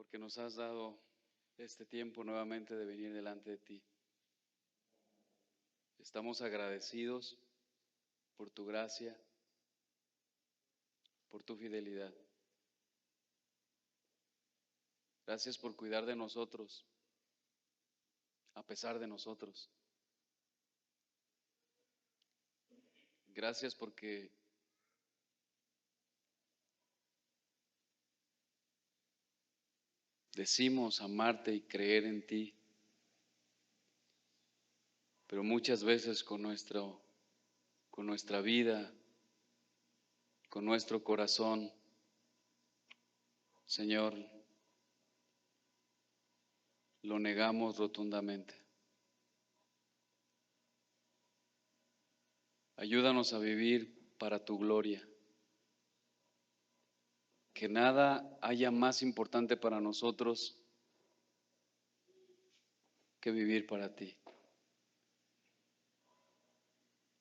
porque nos has dado este tiempo nuevamente de venir delante de ti. Estamos agradecidos por tu gracia, por tu fidelidad. Gracias por cuidar de nosotros, a pesar de nosotros. Gracias porque decimos amarte y creer en ti, pero muchas veces con nuestra vida, con nuestro corazón, Señor, lo negamos rotundamente. Ayúdanos a vivir para tu gloria. Que nada haya más importante para nosotros que vivir para ti.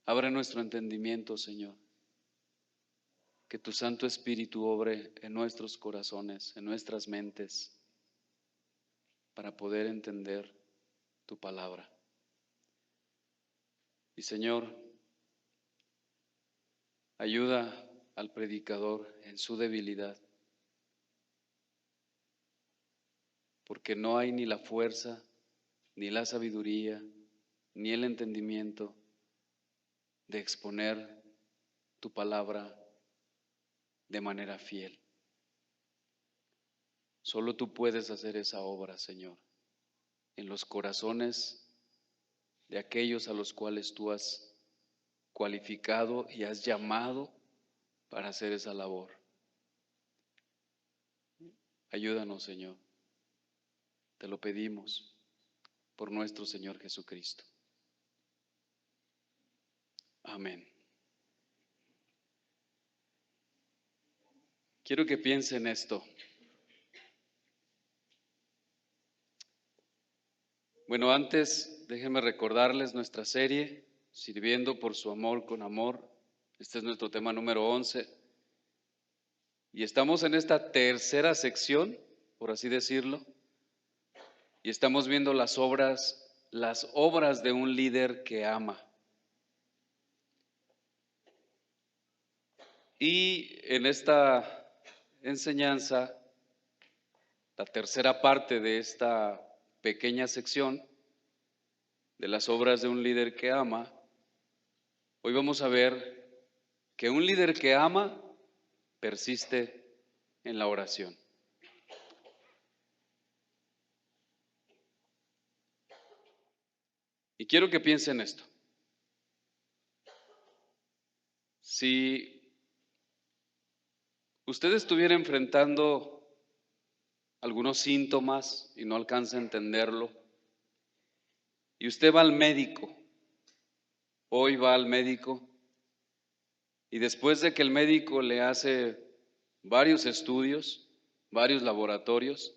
Abre nuestro entendimiento, Señor. Que tu Santo Espíritu obre en nuestros corazones, en nuestras mentes, para poder entender tu palabra. Y Señor, ayuda al predicador en su debilidad, porque no hay ni la fuerza, ni la sabiduría, ni el entendimiento de exponer tu palabra de manera fiel. Solo tú puedes hacer esa obra, Señor, en los corazones de aquellos a los cuales tú has cualificado y has llamado para hacer esa labor. Ayúdanos, Señor. Te lo pedimos por nuestro Señor Jesucristo. Amén. Quiero que piensen esto. Bueno, antes déjenme recordarles nuestra serie, Sirviendo por su amor con amor. Este es nuestro tema número 11. Y estamos en esta tercera sección, por así decirlo, y estamos viendo las obras de un líder que ama. Y en esta enseñanza, la tercera parte de esta pequeña sección de las obras de un líder que ama, hoy vamos a ver que un líder que ama persiste en la oración. Y quiero que piensen esto. Si usted estuviera enfrentando algunos síntomas y no alcanza a entenderlo, y usted va al médico, hoy va al médico, y después de que el médico le hace varios estudios, varios laboratorios,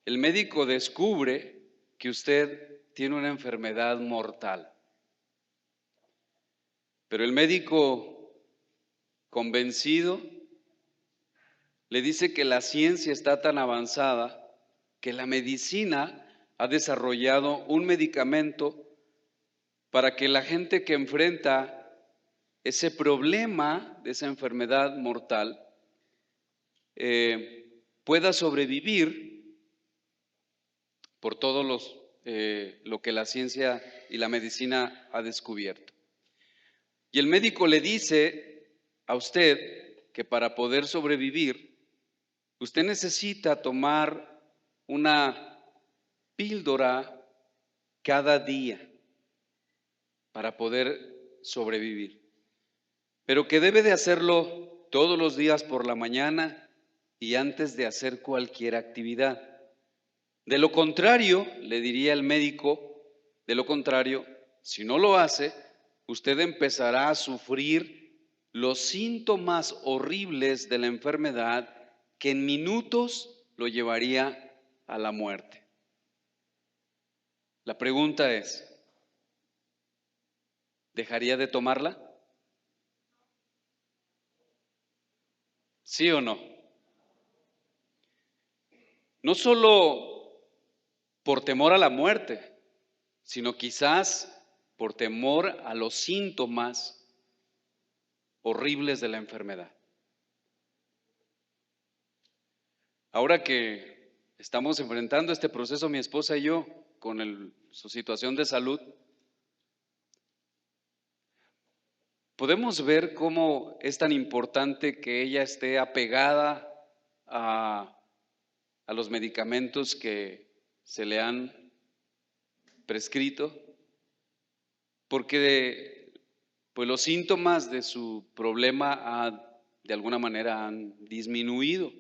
el médico descubre que usted tiene una enfermedad mortal. Pero el médico, convencido, le dice que la ciencia está tan avanzada que la medicina ha desarrollado un medicamento para que la gente que enfrenta ese problema de esa enfermedad mortal pueda sobrevivir por todo lo que la ciencia y la medicina ha descubierto. Y el médico le dice a usted que para poder sobrevivir, usted necesita tomar una píldora cada día para poder sobrevivir, pero que debe de hacerlo todos los días por la mañana y antes de hacer cualquier actividad. De lo contrario, le diría el médico, de lo contrario, si no lo hace, usted empezará a sufrir los síntomas horribles de la enfermedad que en minutos lo llevaría a la muerte. La pregunta es, ¿dejaría de tomarla? ¿Sí o no? no solo por temor a la muerte, sino quizás por temor a los síntomas horribles de la enfermedad. Ahora que estamos enfrentando este proceso, mi esposa y yo, con su situación de salud, podemos ver cómo es tan importante que ella esté apegada a los medicamentos que se le han prescrito, porque pues los síntomas de su problema de alguna manera han disminuido.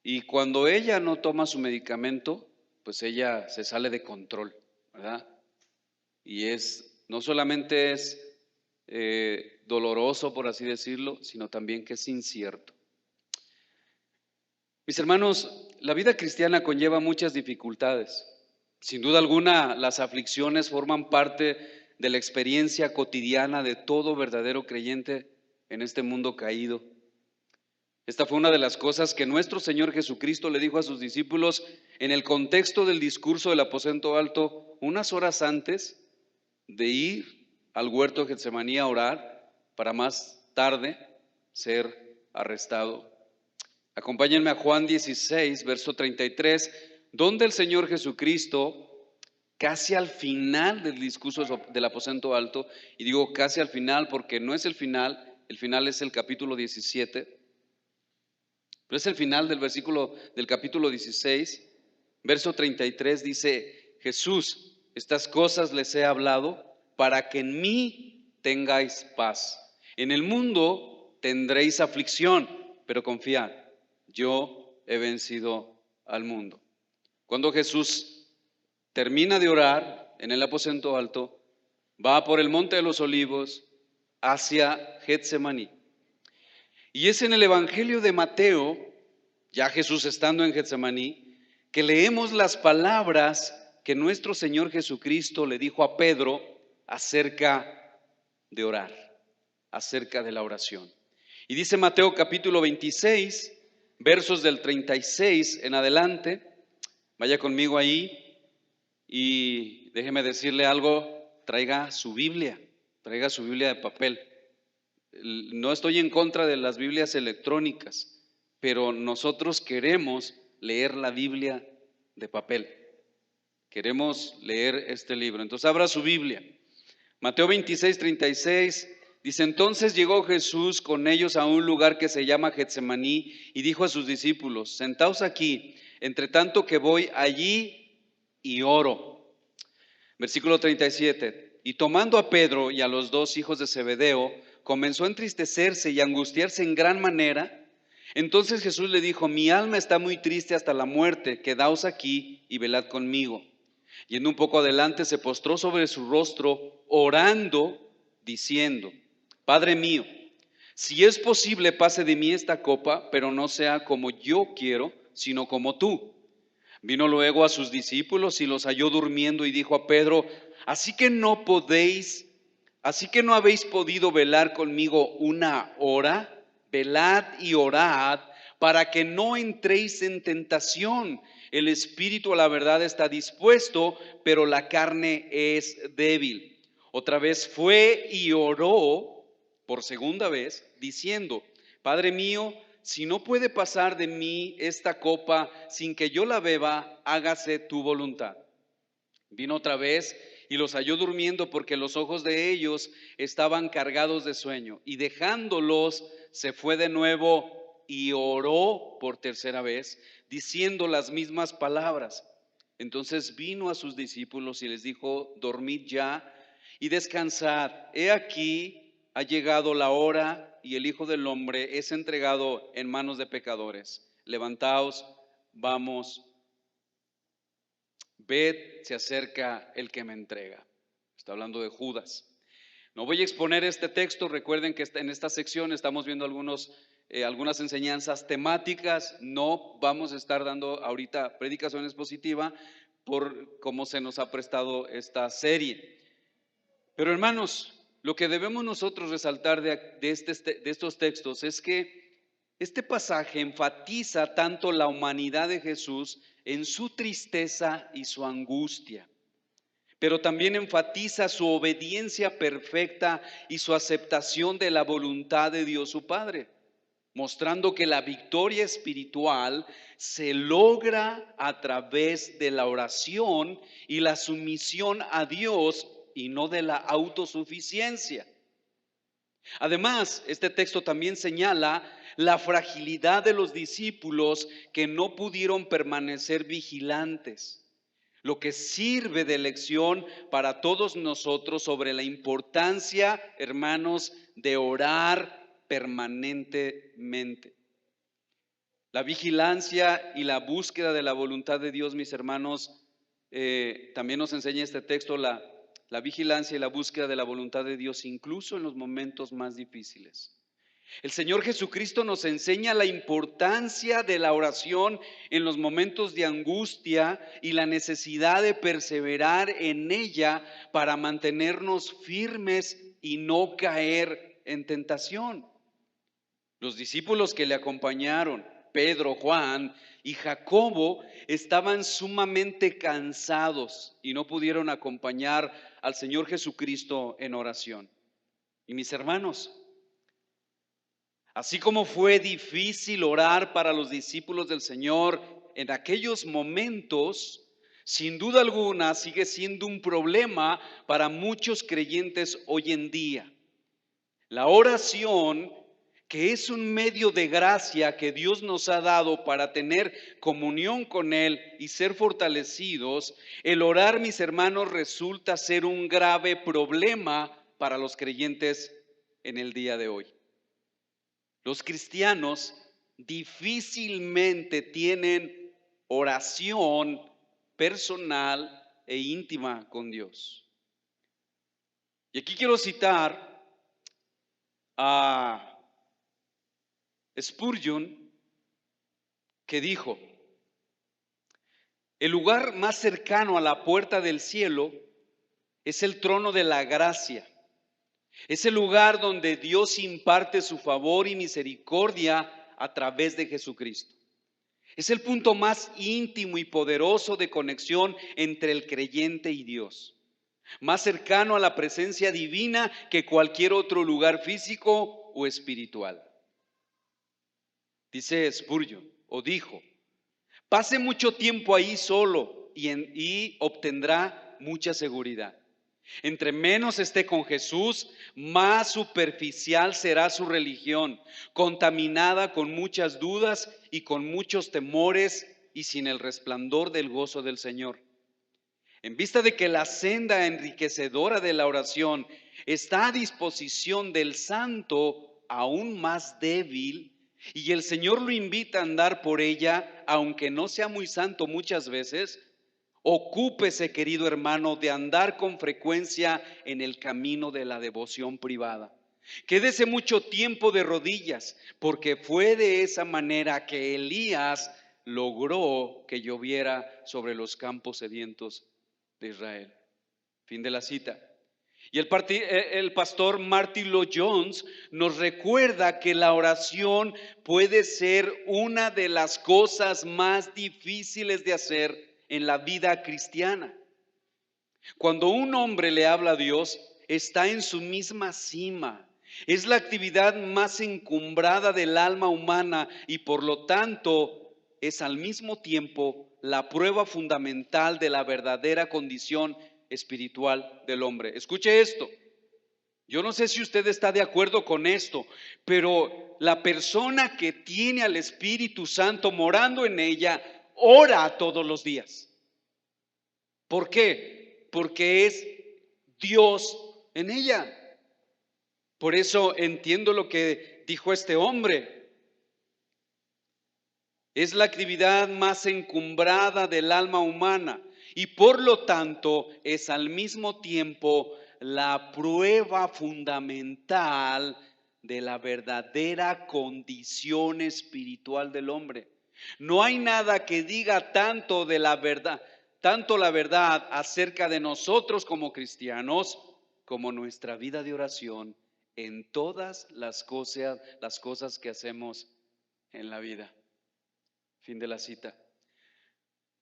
Y cuando ella no toma su medicamento, pues ella se sale de control, ¿verdad? Y no solamente es doloroso, por así decirlo, sino también que es incierto. Mis hermanos, la vida cristiana conlleva muchas dificultades. Sin duda alguna, las aflicciones forman parte de la experiencia cotidiana de todo verdadero creyente en este mundo caído. Esta fue una de las cosas que nuestro Señor Jesucristo le dijo a sus discípulos en el contexto del discurso del aposento alto, unas horas antes de ir al huerto de Getsemaní a orar para más tarde ser arrestado. Acompáñenme a Juan 16, verso 33, donde el Señor Jesucristo, casi al final del discurso del aposento alto, y digo casi al final porque no es el final es el capítulo 17, pero es el final del capítulo 16, verso 33, dice: Jesús, estas cosas les he hablado para que en mí tengáis paz. En el mundo tendréis aflicción, pero confiad, yo he vencido al mundo. Cuando Jesús termina de orar en el aposento alto, va por el monte de los olivos hacia Getsemaní. Y es en el Evangelio de Mateo, ya Jesús estando en Getsemaní, que leemos las palabras que nuestro Señor Jesucristo le dijo a Pedro acerca de orar, acerca de la oración. Y dice Mateo capítulo 26, versos del 36 en adelante. Vaya conmigo ahí y déjeme decirle algo, traiga su Biblia de papel. No estoy en contra de las Biblias electrónicas, pero nosotros queremos leer la Biblia de papel. Queremos leer este libro. Entonces abra su Biblia. Mateo 26, 36 dice: entonces llegó Jesús con ellos a un lugar que se llama Getsemaní y dijo a sus discípulos: sentaos aquí, entre tanto que voy allí y oro. Versículo 37. Y tomando a Pedro y a los dos hijos de Zebedeo, comenzó a entristecerse y a angustiarse en gran manera. Entonces Jesús le dijo: mi alma está muy triste hasta la muerte, quedaos aquí y velad conmigo. Yendo un poco adelante, se postró sobre su rostro, orando, diciendo: Padre mío, si es posible, pase de mí esta copa, pero no sea como yo quiero, sino como tú. Vino luego a sus discípulos y los halló durmiendo y dijo a Pedro: así que no habéis podido velar conmigo una hora. Velad y orad para que no entréis en tentación. El espíritu a la verdad está dispuesto, pero la carne es débil. Otra vez fue y oró por segunda vez, diciendo: Padre mío, si no puede pasar de mí esta copa sin que yo la beba, hágase tu voluntad. Vino otra vez y los halló durmiendo, porque los ojos de ellos estaban cargados de sueño. Y dejándolos, se fue de nuevo y oró por tercera vez, diciendo las mismas palabras. Entonces vino a sus discípulos y les dijo: dormid ya y descansad. He aquí ha llegado la hora y el Hijo del Hombre es entregado en manos de pecadores. Levantaos, vamos. Ved, se acerca el que me entrega. Está hablando de Judas. No voy a exponer este texto. Recuerden que en esta sección estamos viendo algunas enseñanzas temáticas. No vamos a estar dando ahorita predicación expositiva por cómo se nos ha prestado esta serie. Pero hermanos, lo que debemos nosotros resaltar de estos textos es que Este pasaje enfatiza tanto la humanidad de Jesús en su tristeza y su angustia, pero también enfatiza su obediencia perfecta y su aceptación de la voluntad de Dios su Padre, mostrando que la victoria espiritual se logra a través de la oración y la sumisión a Dios y no de la autosuficiencia. Además, este texto también señala la fragilidad de los discípulos que no pudieron permanecer vigilantes, lo que sirve de lección para todos nosotros sobre la importancia, hermanos, de orar permanentemente. La vigilancia y la búsqueda de la voluntad de Dios, mis hermanos, también nos enseña este texto la vigilancia y la búsqueda de la voluntad de Dios, incluso en los momentos más difíciles. El Señor Jesucristo nos enseña la importancia de la oración en los momentos de angustia y la necesidad de perseverar en ella para mantenernos firmes y no caer en tentación. Los discípulos que le acompañaron, Pedro, Juan y Jacobo, estaban sumamente cansados y no pudieron acompañar al Señor Jesucristo en oración. Y mis hermanos, así como fue difícil orar para los discípulos del Señor en aquellos momentos, sin duda alguna sigue siendo un problema para muchos creyentes hoy en día. La oración, que es un medio de gracia que Dios nos ha dado para tener comunión con Él y ser fortalecidos, el orar, mis hermanos, resulta ser un grave problema para los creyentes en el día de hoy. Los cristianos difícilmente tienen oración personal e íntima con Dios. Y aquí quiero citar a Spurgeon, que dijo: el lugar más cercano a la puerta del cielo es el trono de la gracia. Es el lugar donde Dios imparte su favor y misericordia a través de Jesucristo. Es el punto más íntimo y poderoso de conexión entre el creyente y Dios, más cercano a la presencia divina que cualquier otro lugar físico o espiritual. Dice Spurgeon, o dijo: pase mucho tiempo ahí solo y obtendrá mucha seguridad. Entre menos esté con Jesús, más superficial será su religión, contaminada con muchas dudas y con muchos temores y sin el resplandor del gozo del Señor. En vista de que la senda enriquecedora de la oración está a disposición del santo aún más débil, y el Señor lo invita a andar por ella, aunque no sea muy santo muchas veces, ocúpese, querido hermano, de andar con frecuencia en el camino de la devoción privada. Quédese mucho tiempo de rodillas, porque fue de esa manera que Elías logró que lloviera sobre los campos sedientos de Israel. Fin de la cita. Y el pastor Martin Lloyd-Jones nos recuerda que la oración puede ser una de las cosas más difíciles de hacer en la vida cristiana. Cuando un hombre le habla a Dios, está en su misma cima. Es la actividad más encumbrada del alma humana y por lo tanto es al mismo tiempo la prueba fundamental de la verdadera condición espiritual del hombre. Escuche esto. Yo no sé si usted está de acuerdo con esto, pero la persona que tiene al Espíritu Santo morando en ella, ora todos los días. ¿Por qué? Porque es Dios en ella. Por eso entiendo lo que dijo este hombre. Es la actividad más encumbrada del alma humana y por lo tanto es al mismo tiempo la prueba fundamental de la verdadera condición espiritual del hombre. No hay nada que diga tanto de la verdad, tanto la verdad acerca de nosotros como cristianos, como nuestra vida de oración en todas las cosas que hacemos en la vida. Fin de la cita.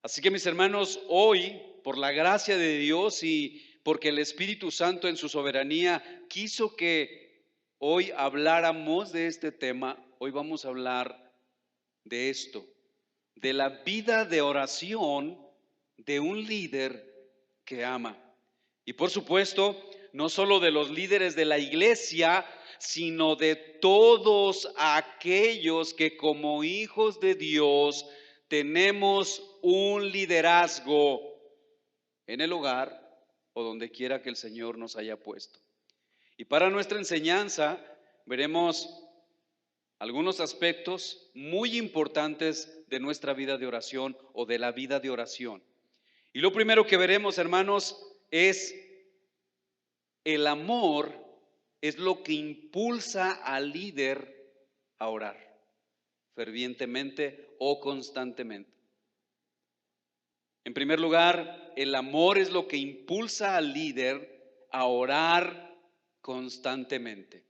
Así que mis hermanos, hoy, por la gracia de Dios y porque el Espíritu Santo en su soberanía quiso que hoy habláramos de este tema, hoy vamos a hablar de esto, de la vida de oración de un líder que ama. Y por supuesto, no solo de los líderes de la iglesia, sino de todos aquellos que como hijos de Dios tenemos un liderazgo en el hogar o donde quiera que el Señor nos haya puesto. Y para nuestra enseñanza veremos algunos aspectos muy importantes de nuestra vida de oración o de la vida de oración. Y lo primero que veremos, hermanos, es el amor es lo que impulsa al líder a orar fervientemente o constantemente. En primer lugar, el amor es lo que impulsa al líder a orar constantemente.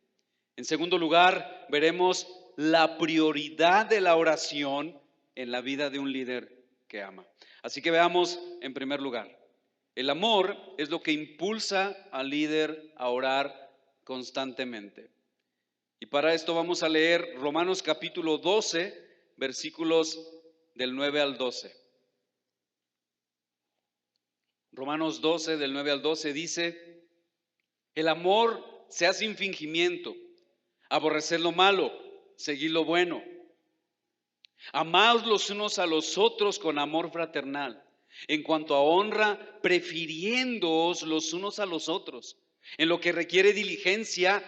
En segundo lugar, veremos la prioridad de la oración en la vida de un líder que ama. Así que veamos en primer lugar, el amor es lo que impulsa al líder a orar constantemente. Y para esto vamos a leer Romanos capítulo 12, versículos del 9 al 12. Romanos 12, del 9 al 12 dice, el amor sea sin fingimiento, aborreced lo malo, seguid lo bueno. Amaos los unos a los otros con amor fraternal. En cuanto a honra, prefiriéndoos los unos a los otros. En lo que requiere diligencia,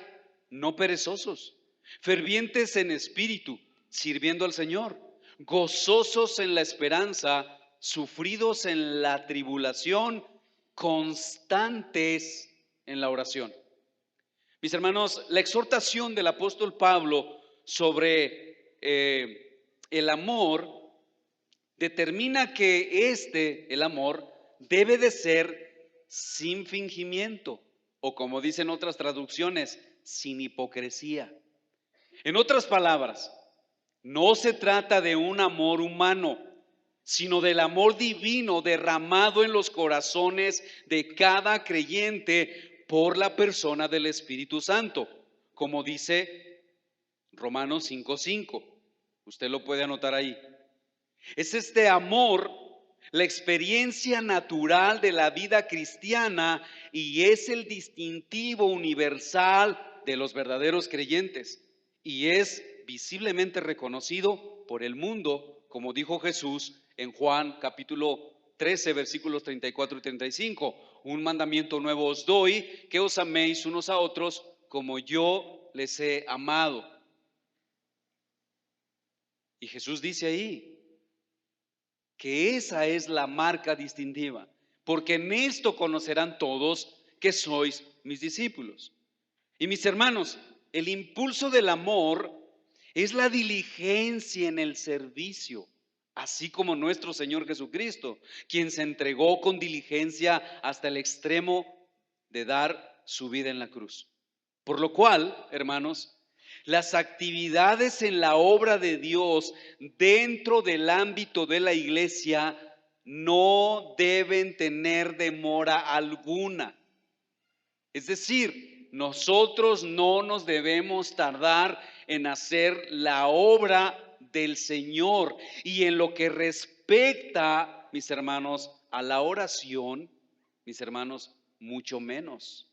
no perezosos. Fervientes en espíritu, sirviendo al Señor. Gozosos en la esperanza, sufridos en la tribulación, constantes en la oración. Mis hermanos, la exhortación del apóstol Pablo sobre el amor determina que el amor, debe de ser sin fingimiento, o como dicen otras traducciones, sin hipocresía. En otras palabras, no se trata de un amor humano, sino del amor divino derramado en los corazones de cada creyente por la persona del Espíritu Santo, como dice Romanos 5:5. Usted lo puede anotar ahí. Es este amor la experiencia natural de la vida cristiana y es el distintivo universal de los verdaderos creyentes y es visiblemente reconocido por el mundo, como dijo Jesús en Juan capítulo 13, versículos 34 y 35. Un mandamiento nuevo os doy, que os améis unos a otros como yo les he amado. Y Jesús dice ahí que esa es la marca distintiva, porque en esto conocerán todos que sois mis discípulos. Y mis hermanos, el impulso del amor es la diligencia en el servicio, así como nuestro Señor Jesucristo, quien se entregó con diligencia hasta el extremo de dar su vida en la cruz. Por lo cual, hermanos, las actividades en la obra de Dios dentro del ámbito de la iglesia no deben tener demora alguna. Es decir, nosotros no nos debemos tardar en hacer la obra del Señor. Y en lo que respecta, mis hermanos, a la oración, mis hermanos, mucho menos.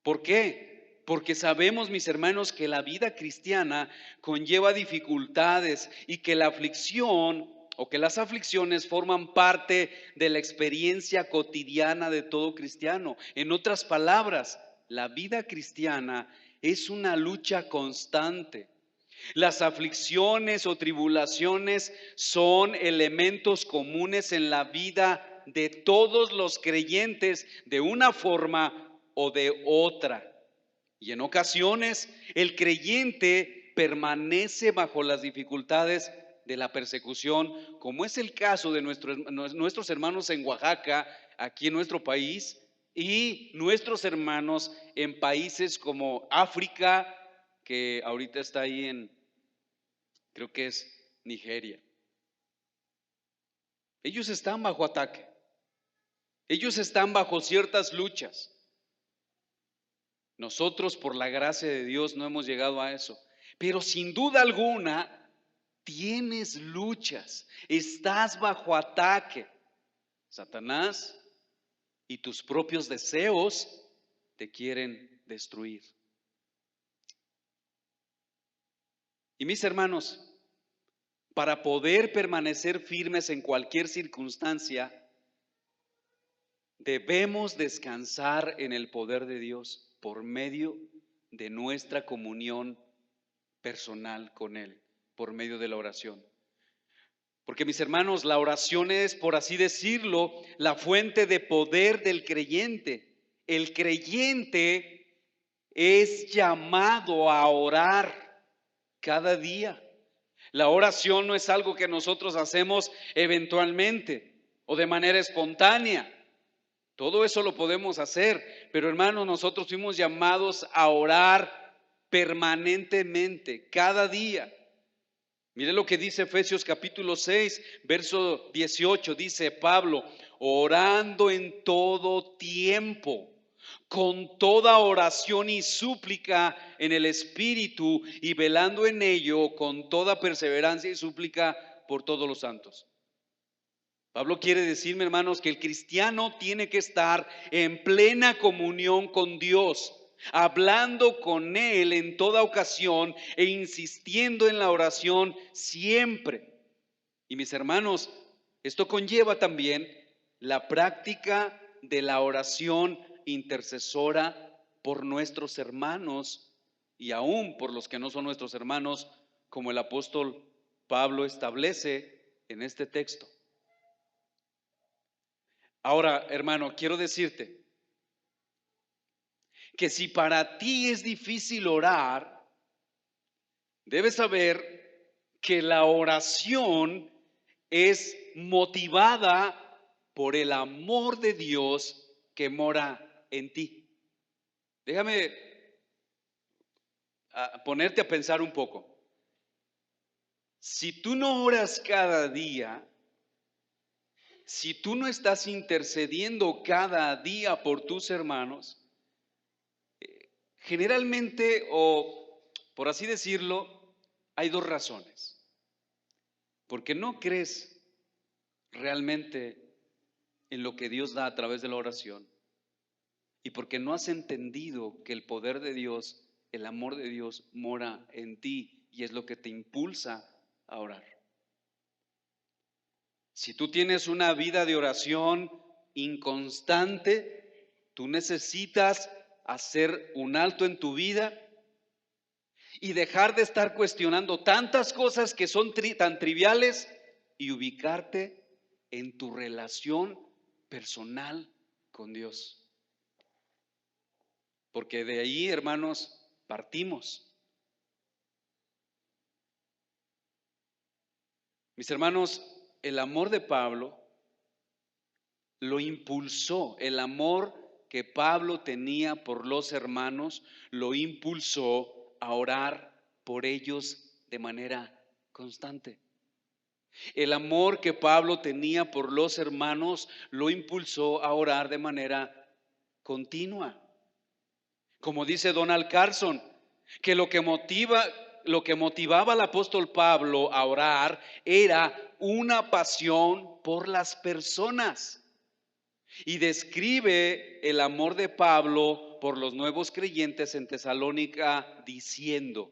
¿Por qué? Porque sabemos, mis hermanos, que la vida cristiana conlleva dificultades y que la aflicción o que las aflicciones forman parte de la experiencia cotidiana de todo cristiano. En otras palabras, la vida cristiana es una lucha constante. Las aflicciones o tribulaciones son elementos comunes en la vida de todos los creyentes de una forma o de otra. Y en ocasiones el creyente permanece bajo las dificultades de la persecución, como es el caso de nuestros hermanos en Oaxaca, aquí en nuestro país, y nuestros hermanos en países como África, que ahorita está ahí creo que es Nigeria. Ellos están bajo ataque. Ellos están bajo ciertas luchas. Nosotros, por la gracia de Dios, no hemos llegado a eso. Pero sin duda alguna, tienes luchas. Estás bajo ataque. Satanás y tus propios deseos te quieren destruir. Y mis hermanos, para poder permanecer firmes en cualquier circunstancia, debemos descansar en el poder de Dios por medio de nuestra comunión personal con Él, por medio de la oración. Porque mis hermanos, la oración es, por así decirlo, la fuente de poder del creyente. El creyente es llamado a orar cada día. La oración no es algo que nosotros hacemos eventualmente o de manera espontánea. Todo eso lo podemos hacer, pero hermanos, nosotros fuimos llamados a orar permanentemente, cada día. Mire lo que dice Efesios capítulo 6, verso 18, dice Pablo, orando en todo tiempo, con toda oración y súplica en el Espíritu y velando en ello con toda perseverancia y súplica por todos los santos. Pablo quiere decirme, hermanos, que el cristiano tiene que estar en plena comunión con Dios, hablando con Él en toda ocasión e insistiendo en la oración siempre. Y mis hermanos, esto conlleva también la práctica de la oración intercesora por nuestros hermanos y aún por los que no son nuestros hermanos, como el apóstol Pablo establece en este texto. Ahora, hermano, quiero decirte que si para ti es difícil orar, debes saber que la oración es motivada por el amor de Dios que mora en ti. Déjame ponerte a pensar un poco. Si tú no oras cada día, si tú no estás intercediendo cada día por tus hermanos, generalmente, o por así decirlo, hay dos razones. Porque no crees realmente en lo que Dios da a través de la oración y porque no has entendido que el poder de Dios, el amor de Dios mora en ti y es lo que te impulsa a orar. Si tú tienes una vida de oración inconstante, tú necesitas hacer un alto en tu vida y dejar de estar cuestionando tantas cosas que son tan triviales y ubicarte en tu relación personal con Dios. Porque de ahí, hermanos, partimos. Mis hermanos, el amor de Pablo lo impulsó, el amor que Pablo tenía por los hermanos lo impulsó a orar por ellos de manera constante. El amor que Pablo tenía por los hermanos lo impulsó a orar de manera continua. Como dice Donald Carson, que lo que motivaba al apóstol Pablo a orar era una pasión por las personas. Y describe el amor de Pablo por los nuevos creyentes en Tesalónica diciendo: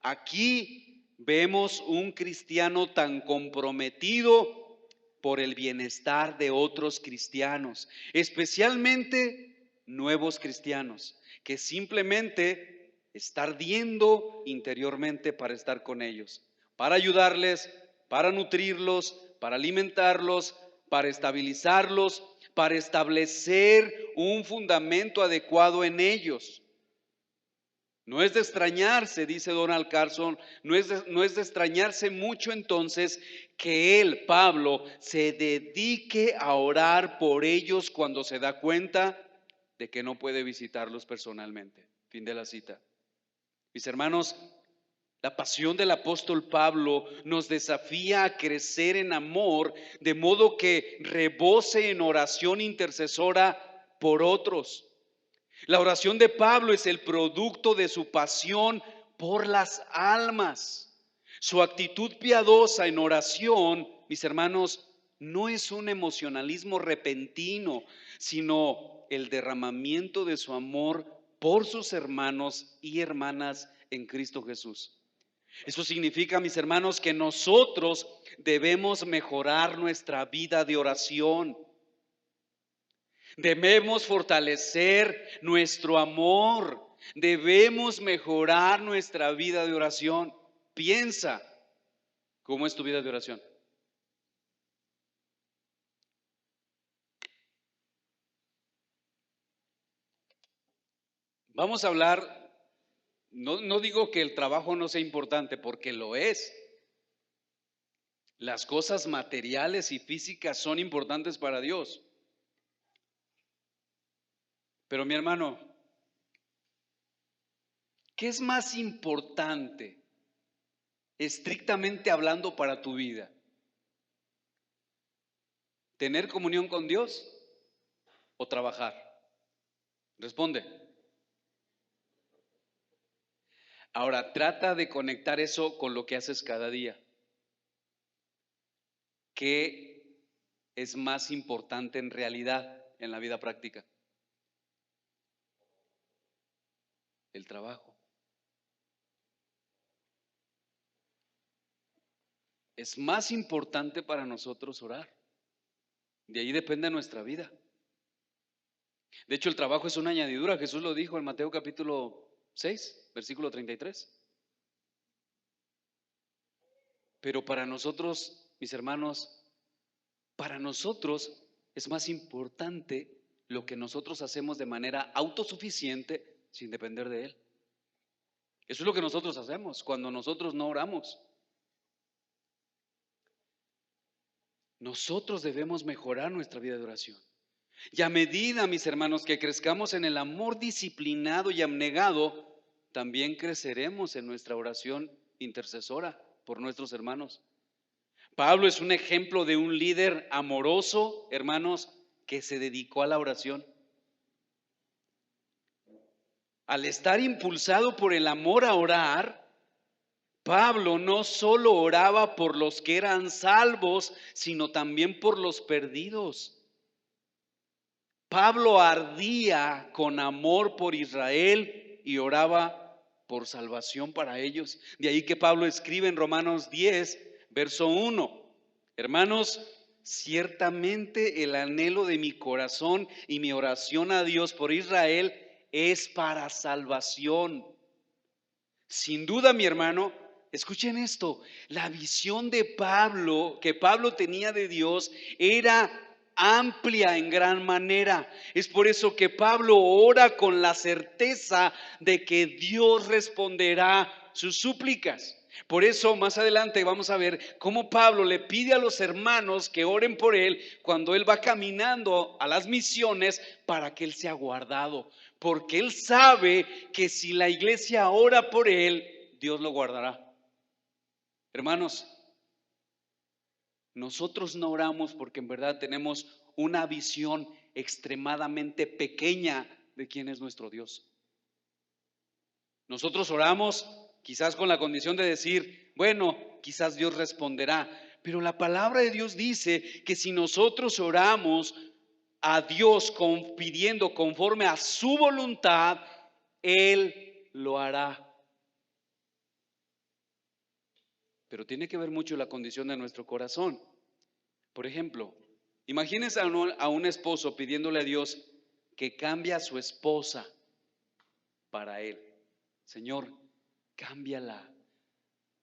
aquí vemos un cristiano tan comprometido por el bienestar de otros cristianos, especialmente nuevos cristianos, que simplemente está ardiendo interiormente para estar con ellos, para ayudarles, para nutrirlos, para alimentarlos, para estabilizarlos, para establecer un fundamento adecuado en ellos. No es de extrañarse, dice Donald Carson, no es de extrañarse mucho entonces que él, Pablo, se dedique a orar por ellos cuando se da cuenta de que no puede visitarlos personalmente. Fin de la cita. Mis hermanos, La pasión del apóstol Pablo nos desafía a crecer en amor, de modo que rebose en oración intercesora por otros. La oración de Pablo es el producto de su pasión por las almas. Su actitud piadosa en oración, mis hermanos, no es un emocionalismo repentino, sino el derramamiento de su amor por sus hermanos y hermanas en Cristo Jesús. Eso significa, mis hermanos, que nosotros debemos mejorar nuestra vida de oración. Debemos fortalecer nuestro amor. Debemos mejorar nuestra vida de oración. Piensa, ¿cómo es tu vida de oración? Vamos a hablar, no digo que el trabajo no sea importante, porque lo es. Las cosas materiales y físicas son importantes para Dios. Pero mi hermano, ¿qué es más importante, estrictamente hablando, para tu vida? ¿Tener comunión con Dios o trabajar? Responde. Ahora, trata de conectar eso con lo que haces cada día. ¿Qué es más importante en realidad en la vida práctica? El trabajo. Es más importante para nosotros orar. De ahí depende nuestra vida. De hecho, el trabajo es una añadidura. Jesús lo dijo en Mateo capítulo 6, versículo 33. Pero para nosotros, mis hermanos, para nosotros es más importante lo que nosotros hacemos de manera autosuficiente sin depender de Él. Eso es lo que nosotros hacemos cuando nosotros no oramos. Nosotros debemos mejorar nuestra vida de oración. Y a medida, mis hermanos, que crezcamos en el amor disciplinado y abnegado, también creceremos en nuestra oración intercesora por nuestros hermanos. Pablo es un ejemplo de un líder amoroso, hermanos, que se dedicó a la oración. Al estar impulsado por el amor a orar, Pablo no solo oraba por los que eran salvos, sino también por los perdidos. Pablo ardía con amor por Israel y oraba por salvación para ellos. De ahí que Pablo escribe en Romanos 10, verso 1: hermanos, ciertamente el anhelo de mi corazón y mi oración a Dios por Israel es para salvación. Sin duda, mi hermano, escuchen esto, la visión de Pablo, que Pablo tenía de Dios, era amplia en gran manera. Es por eso que Pablo ora con la certeza de que Dios responderá sus súplicas. Por eso más adelante vamos a ver cómo Pablo le pide a los hermanos que oren por él cuando él va caminando a las misiones para que él sea guardado. Porque él sabe que si la iglesia ora por él, Dios lo guardará. Hermanos, nosotros no oramos porque en verdad tenemos una visión extremadamente pequeña de quién es nuestro Dios. Nosotros oramos quizás con la condición de decir, bueno, quizás Dios responderá. Pero la palabra de Dios dice que si nosotros oramos a Dios pidiendo conforme a su voluntad, Él lo hará. Pero tiene que ver mucho la condición de nuestro corazón. Por ejemplo, imagínense a un esposo pidiéndole a Dios que cambie a su esposa para él. Señor, cámbiala,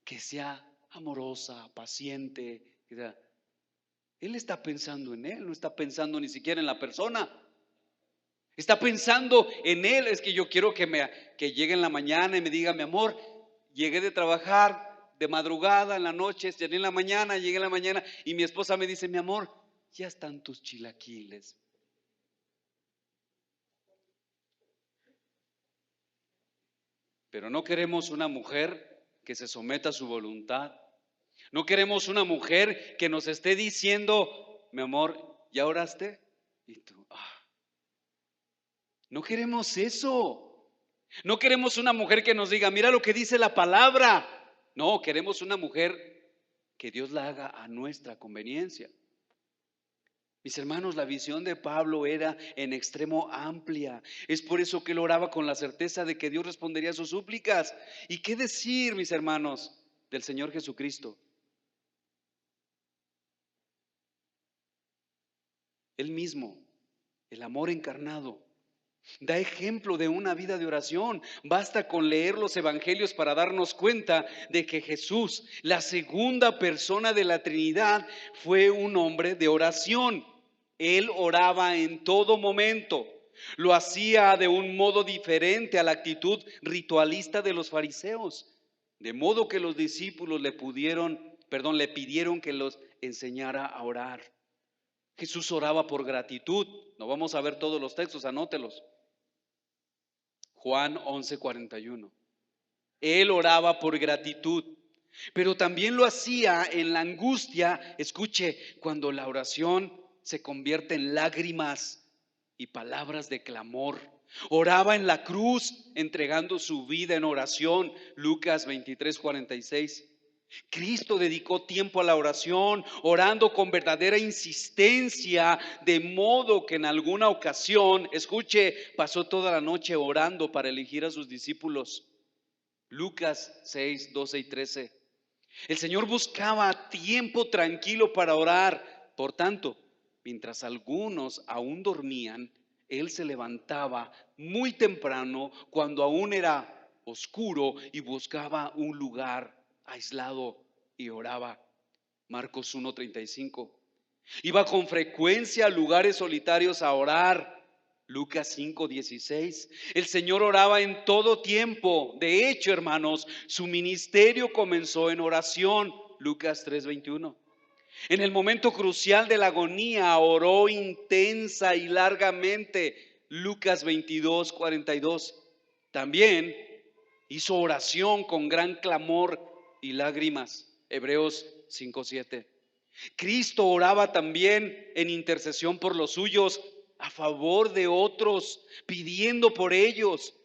que sea amorosa, paciente. Él está pensando en él, no está pensando ni siquiera en la persona. Está pensando en él. Es que yo quiero que llegue en la mañana y me diga, mi amor, llegué de trabajar de madrugada, en la noche, llegué en la mañana, y mi esposa me dice, mi amor, ya están tus chilaquiles. Pero no queremos una mujer que se someta a su voluntad. No queremos una mujer que nos esté diciendo, mi amor, ¿ya oraste? Y tú, no queremos eso. No queremos una mujer que nos diga, mira lo que dice la palabra. No, queremos una mujer que Dios la haga a nuestra conveniencia. Mis hermanos, la visión de Pablo era en extremo amplia. Es por eso que él oraba con la certeza de que Dios respondería a sus súplicas. ¿Y qué decir, mis hermanos, del Señor Jesucristo? Él mismo, el amor encarnado, da ejemplo de una vida de oración. Basta con leer los evangelios para darnos cuenta de que Jesús, la segunda persona de la Trinidad, fue un hombre de oración. Él oraba en todo momento. Lo hacía de un modo diferente a la actitud ritualista de los fariseos, de modo que los discípulos le pidieron que los enseñara a orar. Jesús oraba por gratitud. No vamos a ver todos los textos, anótelos. Juan 11:41. Él oraba por gratitud, pero también lo hacía en la angustia. Escuche, cuando la oración se convierte en lágrimas y palabras de clamor. Oraba en la cruz, entregando su vida en oración. Lucas 23:46. Cristo dedicó tiempo a la oración, orando con verdadera insistencia, de modo que en alguna ocasión, escuche, pasó toda la noche orando para elegir a sus discípulos. Lucas 6:12 y 13. El Señor buscaba tiempo tranquilo para orar. Por tanto, mientras algunos aún dormían, Él se levantaba muy temprano, cuando aún era oscuro, y buscaba un lugar aislado y oraba. Marcos 1:35. Iba con frecuencia a lugares solitarios a orar. Lucas 5:16. El Señor oraba en todo tiempo. De hecho, hermanos, su ministerio comenzó en oración. Lucas 3:21. En el momento crucial de la agonía oró intensa y largamente. Lucas 22:42. También hizo oración con gran clamor y lágrimas. Hebreos 5:7. Cristo oraba también en intercesión por los suyos, a favor de otros, pidiendo por ellos.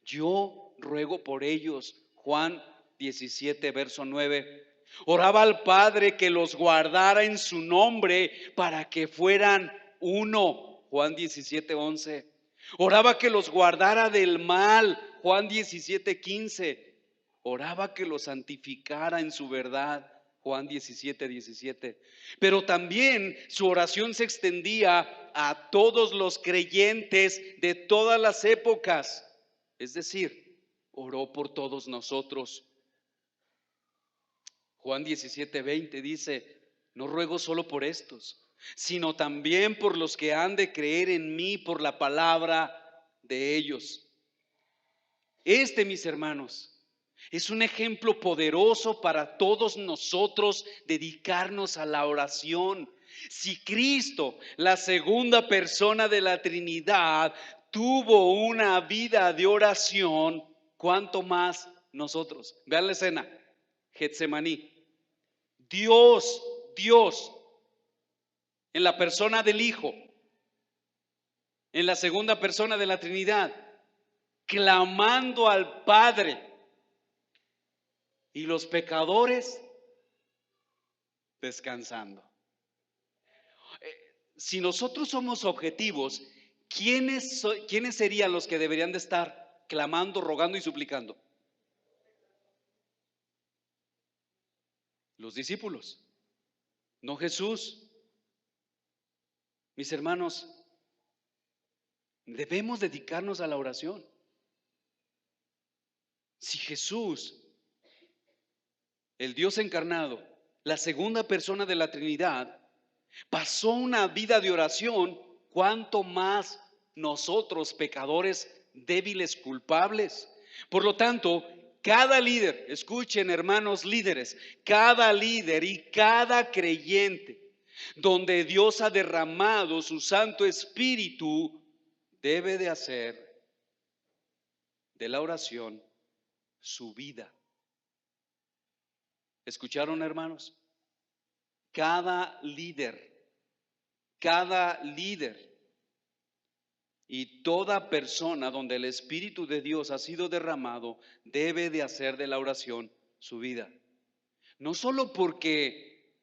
Yo ruego por ellos. Juan 17:9. Oraba al Padre que los guardara en su nombre para que fueran uno. Juan 17:11. Oraba que los guardara del mal. Juan 17:15. Oraba que los santificara en su verdad. Juan 17:17. Pero también su oración se extendía a todos los creyentes de todas las épocas. Es decir, oró por todos nosotros. Juan 17:20 dice, no ruego solo por estos, sino también por los que han de creer en mí por la palabra de ellos. Mis hermanos, es un ejemplo poderoso para todos nosotros dedicarnos a la oración. Si Cristo, la segunda persona de la Trinidad, tuvo una vida de oración, ¿cuánto más nosotros? Vean la escena, Getsemaní. Dios, en la persona del Hijo, en la segunda persona de la Trinidad, clamando al Padre. Y los pecadores descansando. Si nosotros somos objetivos, ¿quiénes serían los que deberían de estar clamando, rogando y suplicando? Los discípulos, no Jesús. Mis hermanos, debemos dedicarnos a la oración. Si Jesús, el Dios encarnado, la segunda persona de la Trinidad, pasó una vida de oración, ¿cuánto más nosotros, pecadores débiles, culpables? Por lo tanto, cada líder, escuchen hermanos líderes, cada líder y cada creyente donde Dios ha derramado su Santo Espíritu, debe de hacer de la oración su vida. ¿Escucharon, hermanos? cada líder y toda persona donde el Espíritu de Dios ha sido derramado debe de hacer de la oración su vida. No solo porque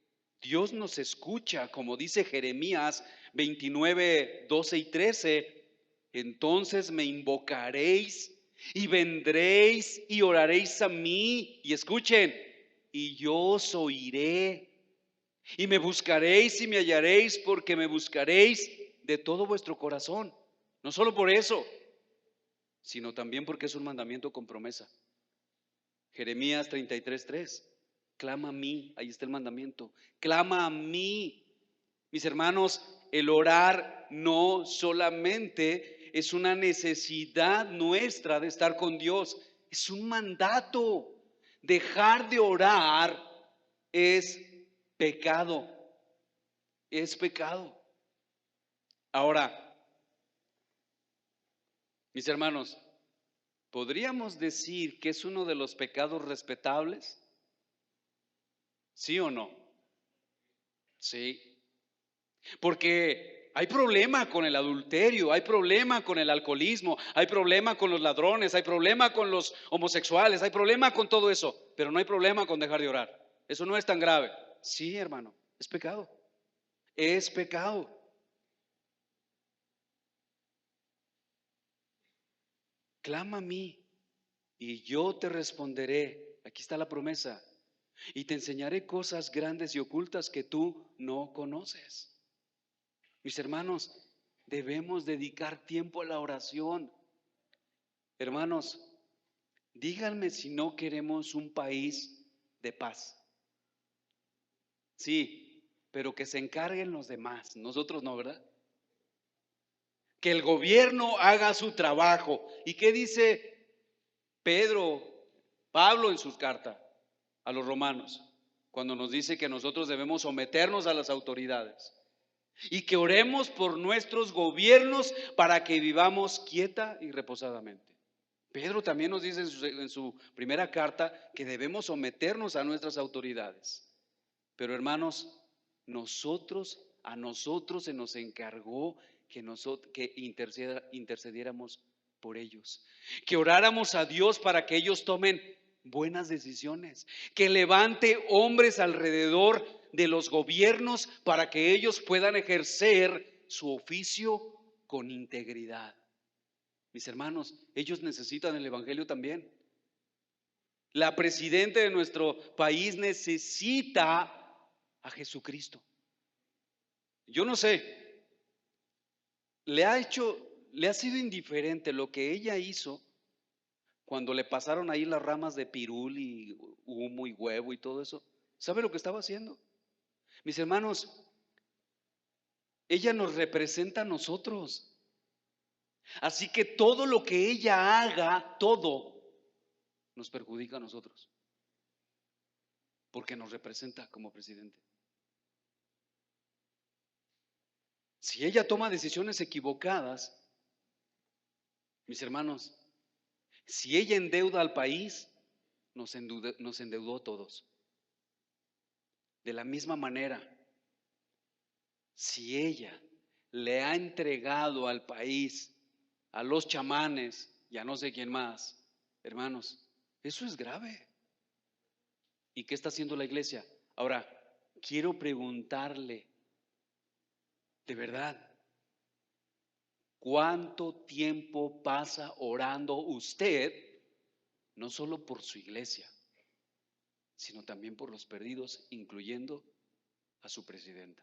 Dios nos escucha, como dice Jeremías 29, 12 y 13, entonces me invocaréis y vendréis y oraréis a mí, y escuchen, y yo os oiré, y me buscaréis y me hallaréis, porque me buscaréis de todo vuestro corazón. No solo por eso, sino también porque es un mandamiento con promesa. Jeremías 33:3. Clama a mí, ahí está el mandamiento. Clama a mí. Mis hermanos, el orar no solamente es una necesidad nuestra de estar con Dios, es un mandato. Dejar de orar es pecado, es pecado. Ahora, mis hermanos, ¿podríamos decir que es uno de los pecados respetables? ¿Sí o no? Sí. Porque hay problema con el adulterio, hay problema con el alcoholismo, hay problema con los ladrones, hay problema con los homosexuales, hay problema con todo eso, pero no hay problema con dejar de orar. Eso no es tan grave. Sí, hermano, es pecado. Es pecado. Clama a mí y yo te responderé. Aquí está la promesa. Y te enseñaré cosas grandes y ocultas que tú no conoces. Mis hermanos, debemos dedicar tiempo a la oración. Hermanos, díganme si no queremos un país de paz. Sí, pero que se encarguen los demás, nosotros no, ¿verdad? Que el gobierno haga su trabajo. ¿Y qué dice Pablo en sus cartas a los romanos? Cuando nos dice que nosotros debemos someternos a las autoridades y que oremos por nuestros gobiernos para que vivamos quieta y reposadamente. Pedro también nos dice en su primera carta que debemos someternos a nuestras autoridades. Pero hermanos, a nosotros se nos encargó que intercediéramos por ellos, que oráramos a Dios para que ellos tomen buenas decisiones, que levante hombres alrededor de los gobiernos para que ellos puedan ejercer su oficio con integridad. Mis hermanos, ellos necesitan el evangelio también. La presidenta de nuestro país necesita a Jesucristo. Yo no sé, le ha sido indiferente lo que ella hizo cuando le pasaron ahí las ramas de pirul y humo y huevo y todo eso. ¿Sabe lo que estaba haciendo? Mis hermanos, ella nos representa a nosotros. Así que todo lo que ella haga, todo nos perjudica a nosotros, porque nos representa como presidente. Si ella toma decisiones equivocadas, mis hermanos, si ella endeuda al país, nos endeudó a todos. De la misma manera, si ella le ha entregado al país, a los chamanes y a no sé quién más, hermanos, eso es grave. ¿Y qué está haciendo la iglesia? Ahora, quiero preguntarle, de verdad, ¿cuánto tiempo pasa orando usted, no solo por su iglesia, sino también por los perdidos, incluyendo a su presidenta?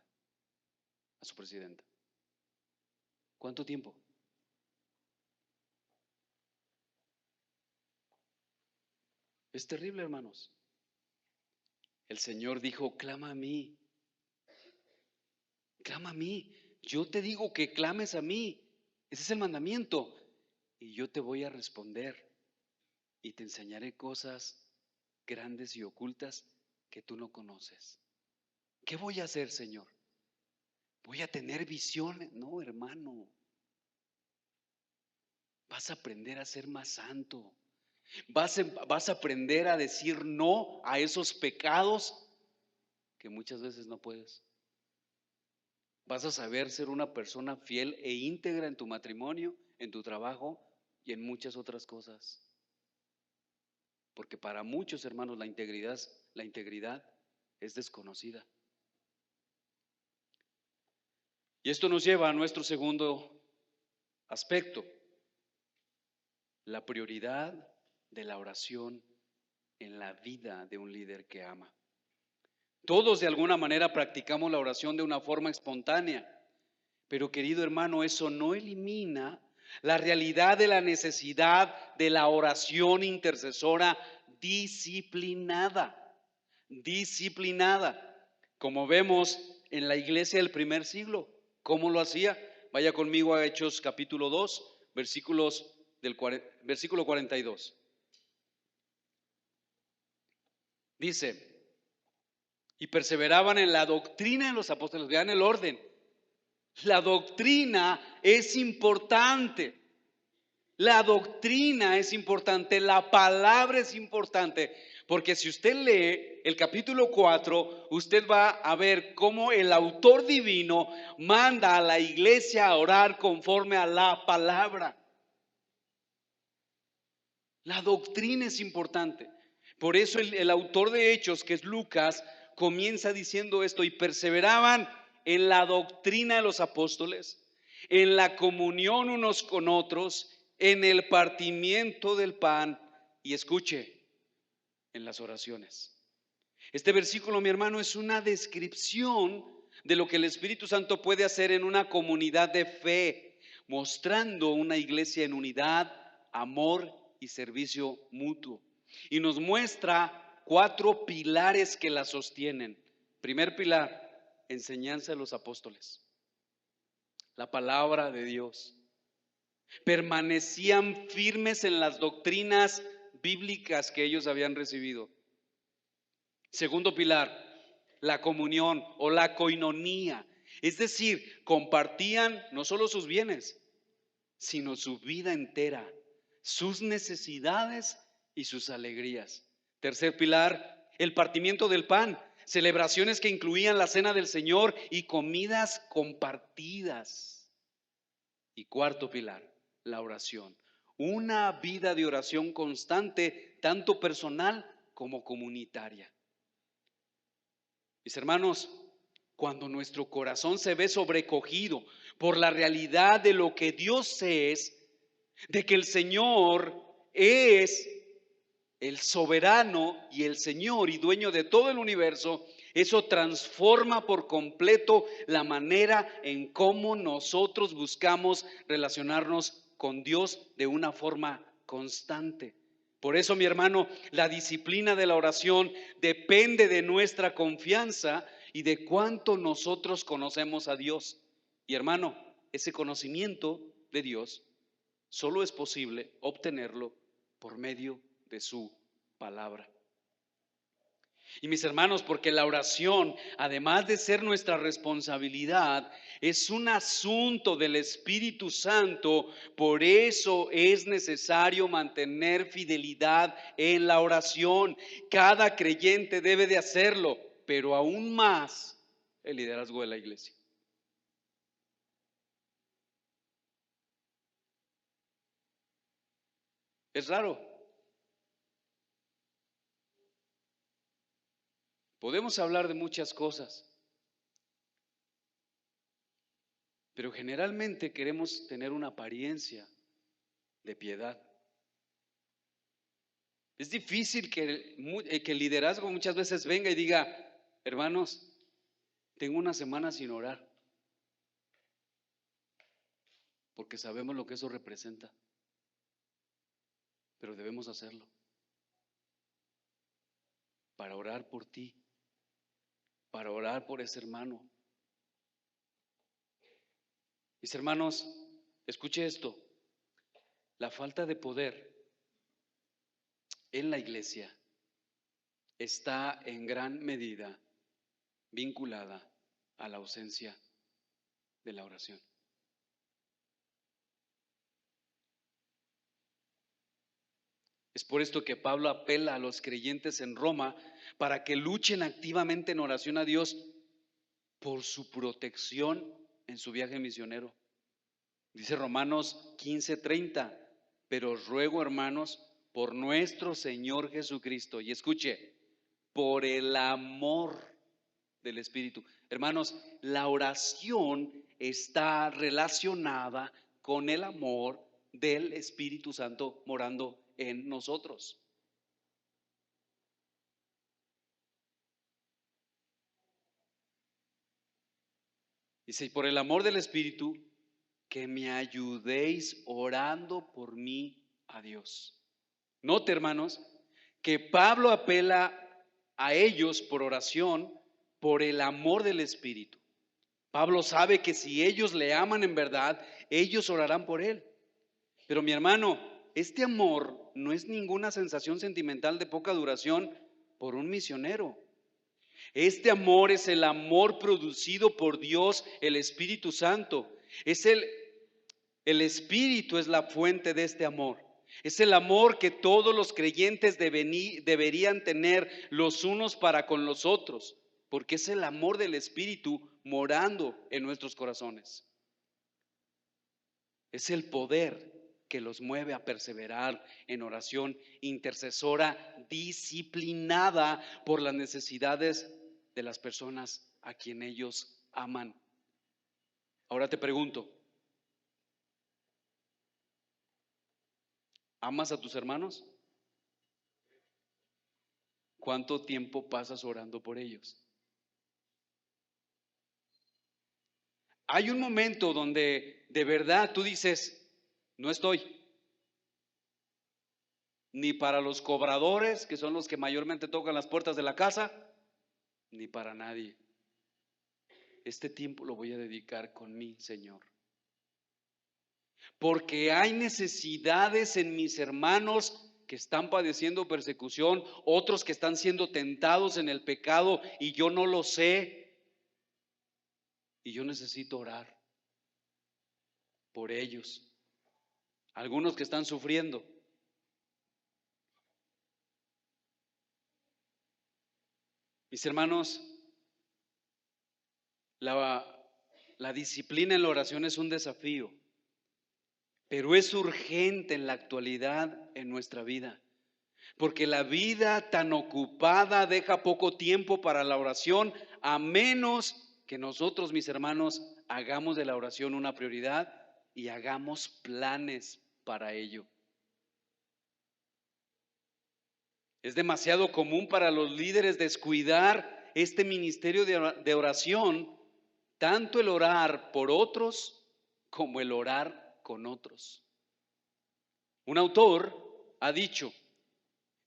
A su presidenta. ¿Cuánto tiempo? Es terrible, hermanos. El Señor dijo, clama a mí, clama a mí. Yo te digo que clames a mí. Ese es el mandamiento. Y yo te voy a responder y te enseñaré cosas grandes y ocultas que tú no conoces. ¿Qué voy a hacer, Señor? ¿Voy a tener visiones? No, hermano. Vas a aprender a ser más santo. Vas a aprender a decir no a esos pecados que muchas veces no puedes. Vas a saber ser una persona fiel e íntegra en tu matrimonio, en tu trabajo y en muchas otras cosas. Porque para muchos hermanos la integridad es desconocida. Y esto nos lleva a nuestro segundo aspecto, la prioridad de la oración en la vida de un líder que ama. Todos de alguna manera practicamos la oración de una forma espontánea, pero querido hermano, eso no elimina la realidad de la necesidad de la oración intercesora disciplinada, como vemos en la iglesia del primer siglo. ¿Cómo lo hacía? Vaya conmigo a Hechos capítulo 2, versículo 42. Dice, y perseveraban en la doctrina de los apóstoles. Vean el orden. La doctrina es importante. La doctrina es importante, la palabra es importante, porque si usted lee el capítulo 4, usted va a ver cómo el autor divino manda a la iglesia a orar conforme a la palabra. La doctrina es importante. Por eso el autor de Hechos, que es Lucas, comienza diciendo esto: y perseveraban en la doctrina de los apóstoles, en la comunión unos con otros, en el partimiento del pan y, escuche, en las oraciones. Este versículo, mi hermano, es una descripción de lo que el Espíritu Santo puede hacer en una comunidad de fe, mostrando una iglesia en unidad, amor y servicio mutuo. Y nos muestra 4 pilares que la sostienen. Primer pilar, enseñanza de los apóstoles, la palabra de Dios. Permanecían firmes en las doctrinas bíblicas que ellos habían recibido. Segundo pilar, la comunión o la coinonía, es decir, compartían no solo sus bienes, sino su vida entera, sus necesidades y sus alegrías. Tercer pilar, el partimiento del pan, celebraciones que incluían la cena del Señor y comidas compartidas. Y cuarto pilar, la oración, una vida de oración constante, tanto personal como comunitaria. Mis hermanos, cuando nuestro corazón se ve sobrecogido por la realidad de lo que Dios es, de que el Señor es el soberano y el Señor y dueño de todo el universo, eso transforma por completo la manera en cómo nosotros buscamos relacionarnos con Dios de una forma constante. Por eso, mi hermano, la disciplina de la oración depende de nuestra confianza y de cuánto nosotros conocemos a Dios. Y hermano, ese conocimiento de Dios solo es posible obtenerlo por medio de su palabra. Y mis hermanos, porque la oración, además de ser nuestra responsabilidad, es un asunto del Espíritu Santo. Por eso es necesario mantener fidelidad en la oración. Cada creyente debe de hacerlo, pero aún más el liderazgo de la iglesia. Es raro. Podemos hablar de muchas cosas, pero generalmente queremos tener una apariencia de piedad. Es difícil que el liderazgo muchas veces venga y diga: hermanos, tengo una semana sin orar, porque sabemos lo que eso representa, pero debemos hacerlo para orar por ti, para orar por ese hermano. Mis hermanos, escuche esto: la falta de poder en la iglesia está en gran medida vinculada a la ausencia de la oración. Es por esto que Pablo apela a los creyentes en Roma para que luchen activamente en oración a Dios por su protección en su viaje misionero. Dice Romanos 15:30, pero os ruego, hermanos, por nuestro Señor Jesucristo, y escuche, por el amor del Espíritu. Hermanos, la oración está relacionada con el amor del Espíritu Santo morando en nosotros. Dice, por el amor del Espíritu, que me ayudéis orando por mí a Dios. Note, hermanos, que Pablo apela a ellos por oración, por el amor del Espíritu. Pablo sabe que si ellos le aman en verdad, ellos orarán por él. Pero mi hermano, este amor no es ninguna sensación sentimental de poca duración por un misionero. Este amor es el amor producido por Dios, el Espíritu Santo. El Espíritu es la fuente de este amor. Es el amor que todos los creyentes deberían tener los unos para con los otros, porque es el amor del Espíritu morando en nuestros corazones. Es el poder que los mueve a perseverar en oración intercesora disciplinada por las necesidades de las personas a quien ellos aman. Ahora te pregunto, ¿amas a tus hermanos? ¿Cuánto tiempo pasas orando por ellos? Hay un momento donde de verdad tú dices, no estoy ni para los cobradores, que son los que mayormente tocan las puertas de la casa, ni para nadie. Este tiempo lo voy a dedicar con mi Señor. Porque hay necesidades en mis hermanos que están padeciendo persecución, otros que están siendo tentados en el pecado y yo no lo sé. Y yo necesito orar por ellos. Algunos que están sufriendo. Mis hermanos, la disciplina en la oración es un desafío, pero es urgente en la actualidad en nuestra vida, porque la vida tan ocupada deja poco tiempo para la oración, a menos que nosotros, mis hermanos, hagamos de la oración una prioridad y hagamos planes para ello. Es demasiado común para los líderes descuidar este ministerio de oración, tanto el orar por otros como el orar con otros. Un autor ha dicho,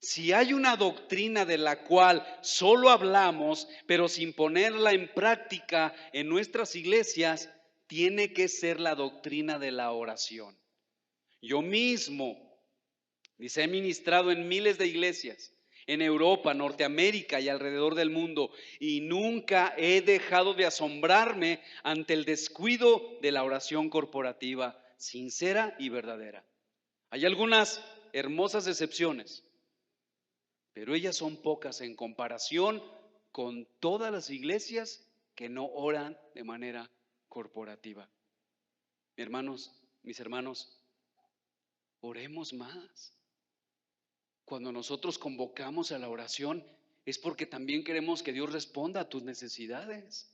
si hay una doctrina de la cual solo hablamos, pero sin ponerla en práctica en nuestras iglesias, tiene que ser la doctrina de la oración. Yo mismo, dice, he ministrado en miles de iglesias, en Europa, Norteamérica y alrededor del mundo, y nunca he dejado de asombrarme ante el descuido de la oración corporativa, sincera y verdadera. Hay algunas hermosas excepciones, pero ellas son pocas en comparación con todas las iglesias que no oran de manera corporativa. Mis hermanos, oremos más. Cuando nosotros convocamos a la oración es porque también queremos que Dios responda a tus necesidades.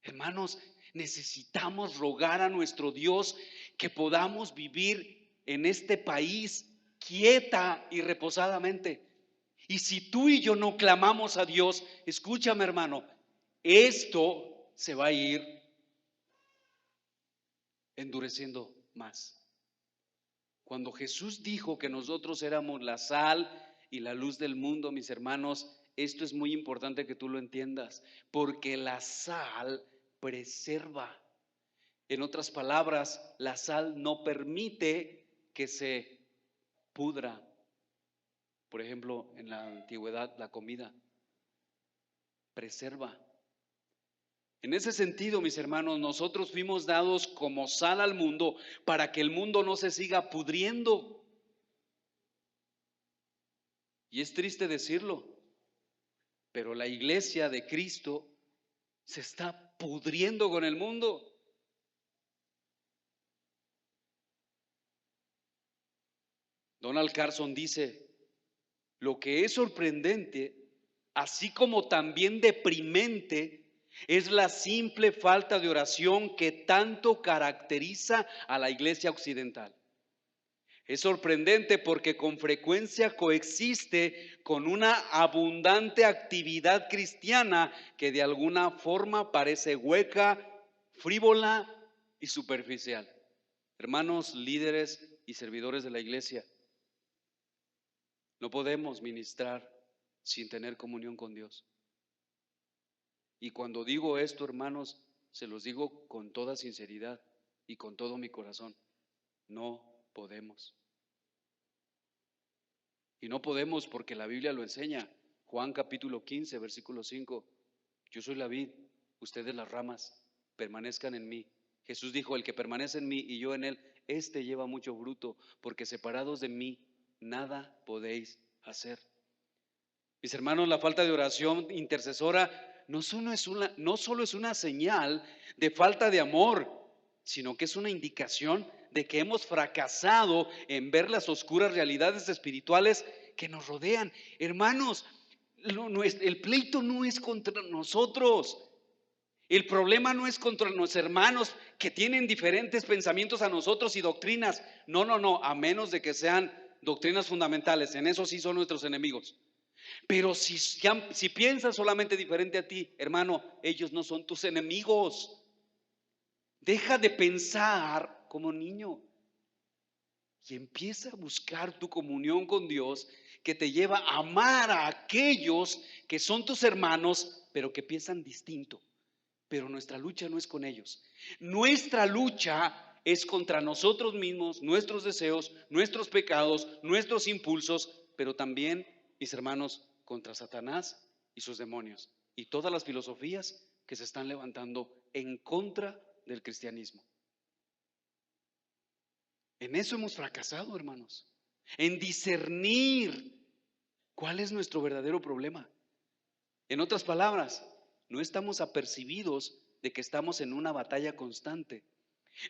Hermanos, necesitamos rogar a nuestro Dios que podamos vivir en este país quieta y reposadamente. Y si tú y yo no clamamos a Dios, escúchame, hermano, esto se va a ir endureciendo más. Cuando Jesús dijo que nosotros éramos la sal y la luz del mundo, mis hermanos, esto es muy importante que tú lo entiendas, porque la sal preserva. En otras palabras, la sal no permite que se pudra. Por ejemplo, en la antigüedad, la comida preserva. En ese sentido, mis hermanos, nosotros fuimos dados como sal al mundo para que el mundo no se siga pudriendo. Y es triste decirlo, pero la iglesia de Cristo se está pudriendo con el mundo. Donald Carson dice, lo que es sorprendente, así como también deprimente, es la simple falta de oración que tanto caracteriza a la iglesia occidental. Es sorprendente porque con frecuencia coexiste con una abundante actividad cristiana que de alguna forma parece hueca, frívola y superficial. Hermanos, líderes y servidores de la iglesia, no podemos ministrar sin tener comunión con Dios. Y cuando digo esto, hermanos, se los digo con toda sinceridad y con todo mi corazón. No podemos. Y no podemos porque la Biblia lo enseña. Juan capítulo 15, versículo 5. Yo soy la vid, ustedes las ramas, permanezcan en mí. Jesús dijo, el que permanece en mí y yo en él, este lleva mucho fruto, porque separados de mí, nada podéis hacer. Mis hermanos, la falta de oración intercesora no solo es una señal de falta de amor, sino que es una indicación de que hemos fracasado en ver las oscuras realidades espirituales que nos rodean. Hermanos, el pleito no es contra nosotros. El problema no es contra los hermanos que tienen diferentes pensamientos a nosotros y doctrinas. No, a menos de que sean doctrinas fundamentales. En eso sí son nuestros enemigos. Pero si piensas solamente diferente a ti, hermano, ellos no son tus enemigos. Deja de pensar como niño y empieza a buscar tu comunión con Dios, que te lleva a amar a aquellos que son tus hermanos, pero que piensan distinto. Pero nuestra lucha no es con ellos. Nuestra lucha es contra nosotros mismos, nuestros deseos, nuestros pecados, nuestros impulsos, pero también, mis hermanos, contra Satanás y sus demonios y todas las filosofías que se están levantando en contra del cristianismo. En eso hemos fracasado, hermanos, en discernir cuál es nuestro verdadero problema. En otras palabras, no estamos apercibidos de que estamos en una batalla constante.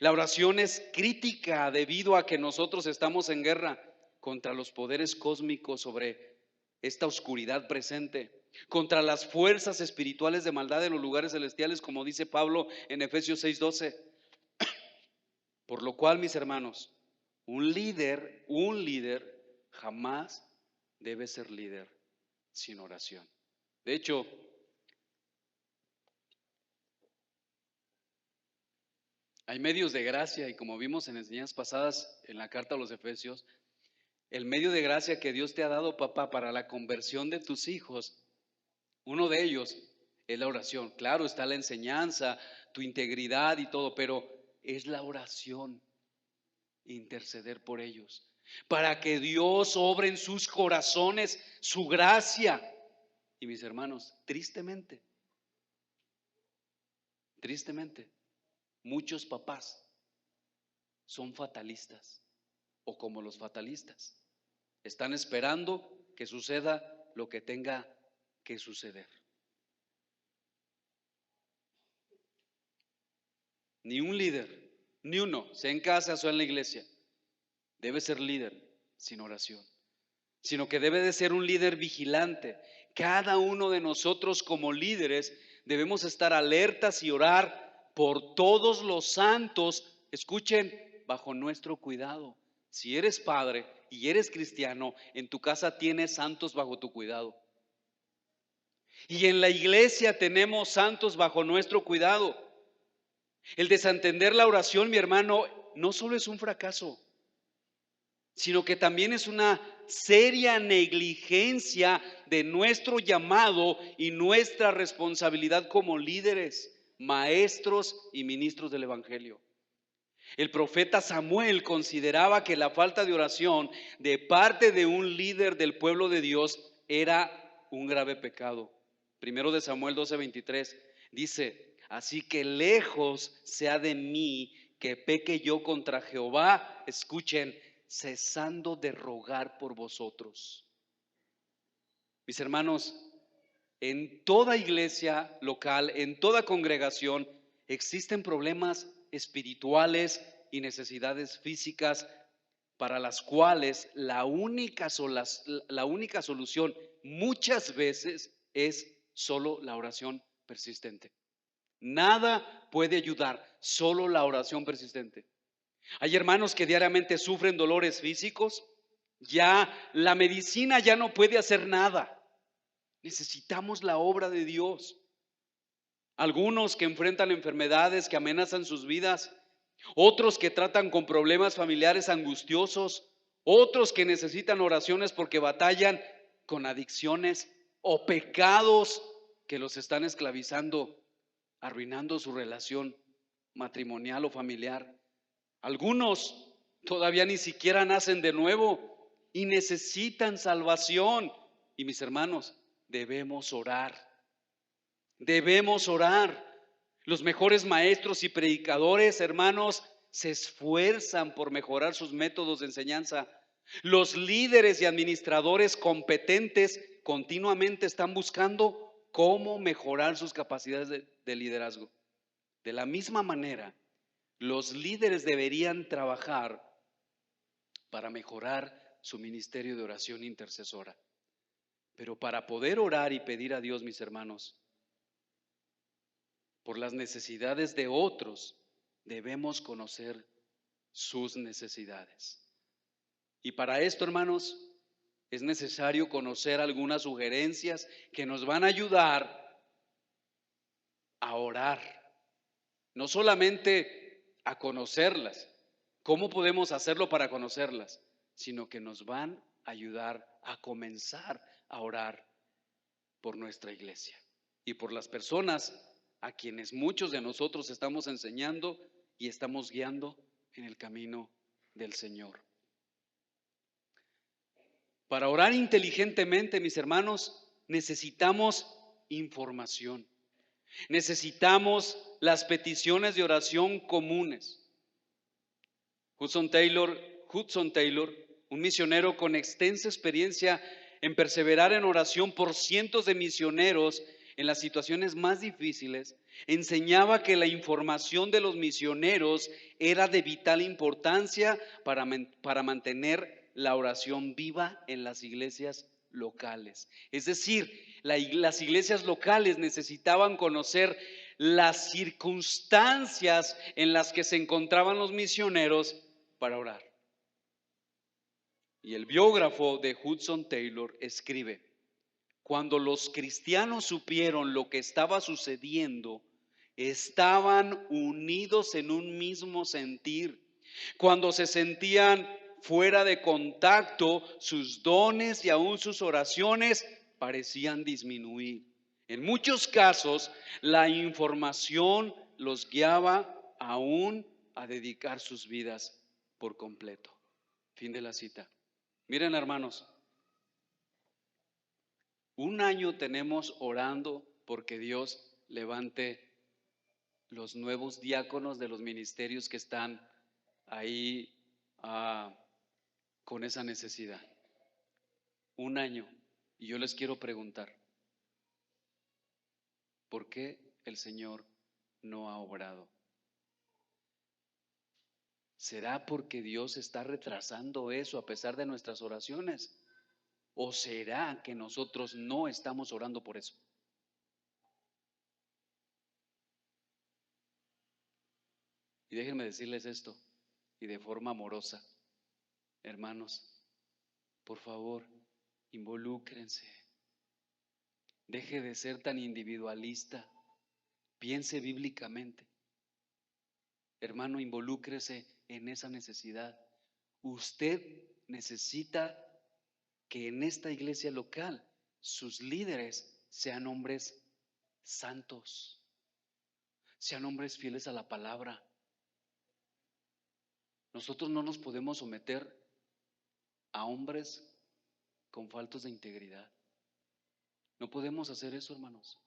La oración es crítica debido a que nosotros estamos en guerra contra los poderes cósmicos sobre esta oscuridad presente, contra las fuerzas espirituales de maldad de los lugares celestiales, como dice Pablo en Efesios 6:12. Por lo cual, mis hermanos, un líder jamás debe ser líder sin oración. De hecho, hay medios de gracia y como vimos en enseñanzas pasadas en la carta a los Efesios, el medio de gracia que Dios te ha dado, papá, para la conversión de tus hijos, uno de ellos es la oración. Claro, está la enseñanza, tu integridad y todo, pero es la oración, interceder por ellos, para que Dios obre en sus corazones su gracia. Y mis hermanos, tristemente, muchos papás son fatalistas o como los fatalistas. Están esperando que suceda lo que tenga que suceder. Ni un líder, ni uno, sea en casa o en la iglesia, debe ser líder sin oración, sino que debe de ser un líder vigilante. Cada uno de nosotros como líderes debemos estar alertas y orar por todos los santos, escuchen, bajo nuestro cuidado. Si eres padre y eres cristiano, en tu casa tienes santos bajo tu cuidado. Y en la iglesia tenemos santos bajo nuestro cuidado. El desentender la oración, mi hermano, no solo es un fracaso, sino que también es una seria negligencia de nuestro llamado y nuestra responsabilidad como líderes, maestros y ministros del Evangelio. El profeta Samuel consideraba que la falta de oración de parte de un líder del pueblo de Dios era un grave pecado. Primero de Samuel 12:23 dice: así que lejos sea de mí que peque yo contra Jehová, escuchen, cesando de rogar por vosotros. Mis hermanos, en toda iglesia local, en toda congregación, existen problemas espirituales y necesidades físicas para las cuales la única solución muchas veces es solo la oración persistente. Nada puede ayudar, solo la oración persistente. Hay hermanos que diariamente sufren dolores físicos, ya la medicina ya no puede hacer nada. Necesitamos la obra de Dios. Algunos que enfrentan enfermedades que amenazan sus vidas, otros que tratan con problemas familiares angustiosos, otros que necesitan oraciones porque batallan con adicciones o pecados que los están esclavizando, arruinando su relación matrimonial o familiar. Algunos todavía ni siquiera nacen de nuevo y necesitan salvación. Y mis hermanos, debemos orar. Debemos orar. Los mejores maestros y predicadores, hermanos, se esfuerzan por mejorar sus métodos de enseñanza. Los líderes y administradores competentes continuamente están buscando cómo mejorar sus capacidades de liderazgo. De la misma manera, los líderes deberían trabajar para mejorar su ministerio de oración intercesora. Pero para poder orar y pedir a Dios, mis hermanos, por las necesidades de otros, debemos conocer sus necesidades. Y para esto, hermanos, es necesario conocer algunas sugerencias que nos van a ayudar a orar. No solamente a conocerlas, ¿cómo podemos hacerlo para conocerlas? Sino que nos van a ayudar a comenzar a orar por nuestra iglesia y por las personas a quienes muchos de nosotros estamos enseñando y estamos guiando en el camino del Señor. Para orar inteligentemente, mis hermanos, necesitamos información. Necesitamos las peticiones de oración comunes. Hudson Taylor, un misionero con extensa experiencia en perseverar en oración por cientos de misioneros en las situaciones más difíciles, enseñaba que la información de los misioneros era de vital importancia para mantener la oración viva en las iglesias locales. Es decir, las iglesias locales necesitaban conocer las circunstancias en las que se encontraban los misioneros para orar. Y el biógrafo de Hudson Taylor escribe: cuando los cristianos supieron lo que estaba sucediendo, estaban unidos en un mismo sentir. Cuando se sentían fuera de contacto, sus dones y aún sus oraciones parecían disminuir. En muchos casos, la información los guiaba aún a dedicar sus vidas por completo. Fin de la cita. Miren, hermanos, un año tenemos orando porque Dios levante los nuevos diáconos de los ministerios que están ahí con esa necesidad. Un año. Y yo les quiero preguntar, ¿por qué el Señor no ha obrado? ¿Será porque Dios está retrasando eso a pesar de nuestras oraciones? ¿O será que nosotros no estamos orando por eso? Y déjenme decirles esto, y de forma amorosa, hermanos, por favor, involúcrense. Deje de ser tan individualista. Piense bíblicamente. Hermano, involúcrese en esa necesidad. Usted necesita que en esta iglesia local sus líderes sean hombres santos, sean hombres fieles a la palabra. Nosotros no nos podemos someter a hombres con faltos de integridad. No podemos hacer eso, hermanos.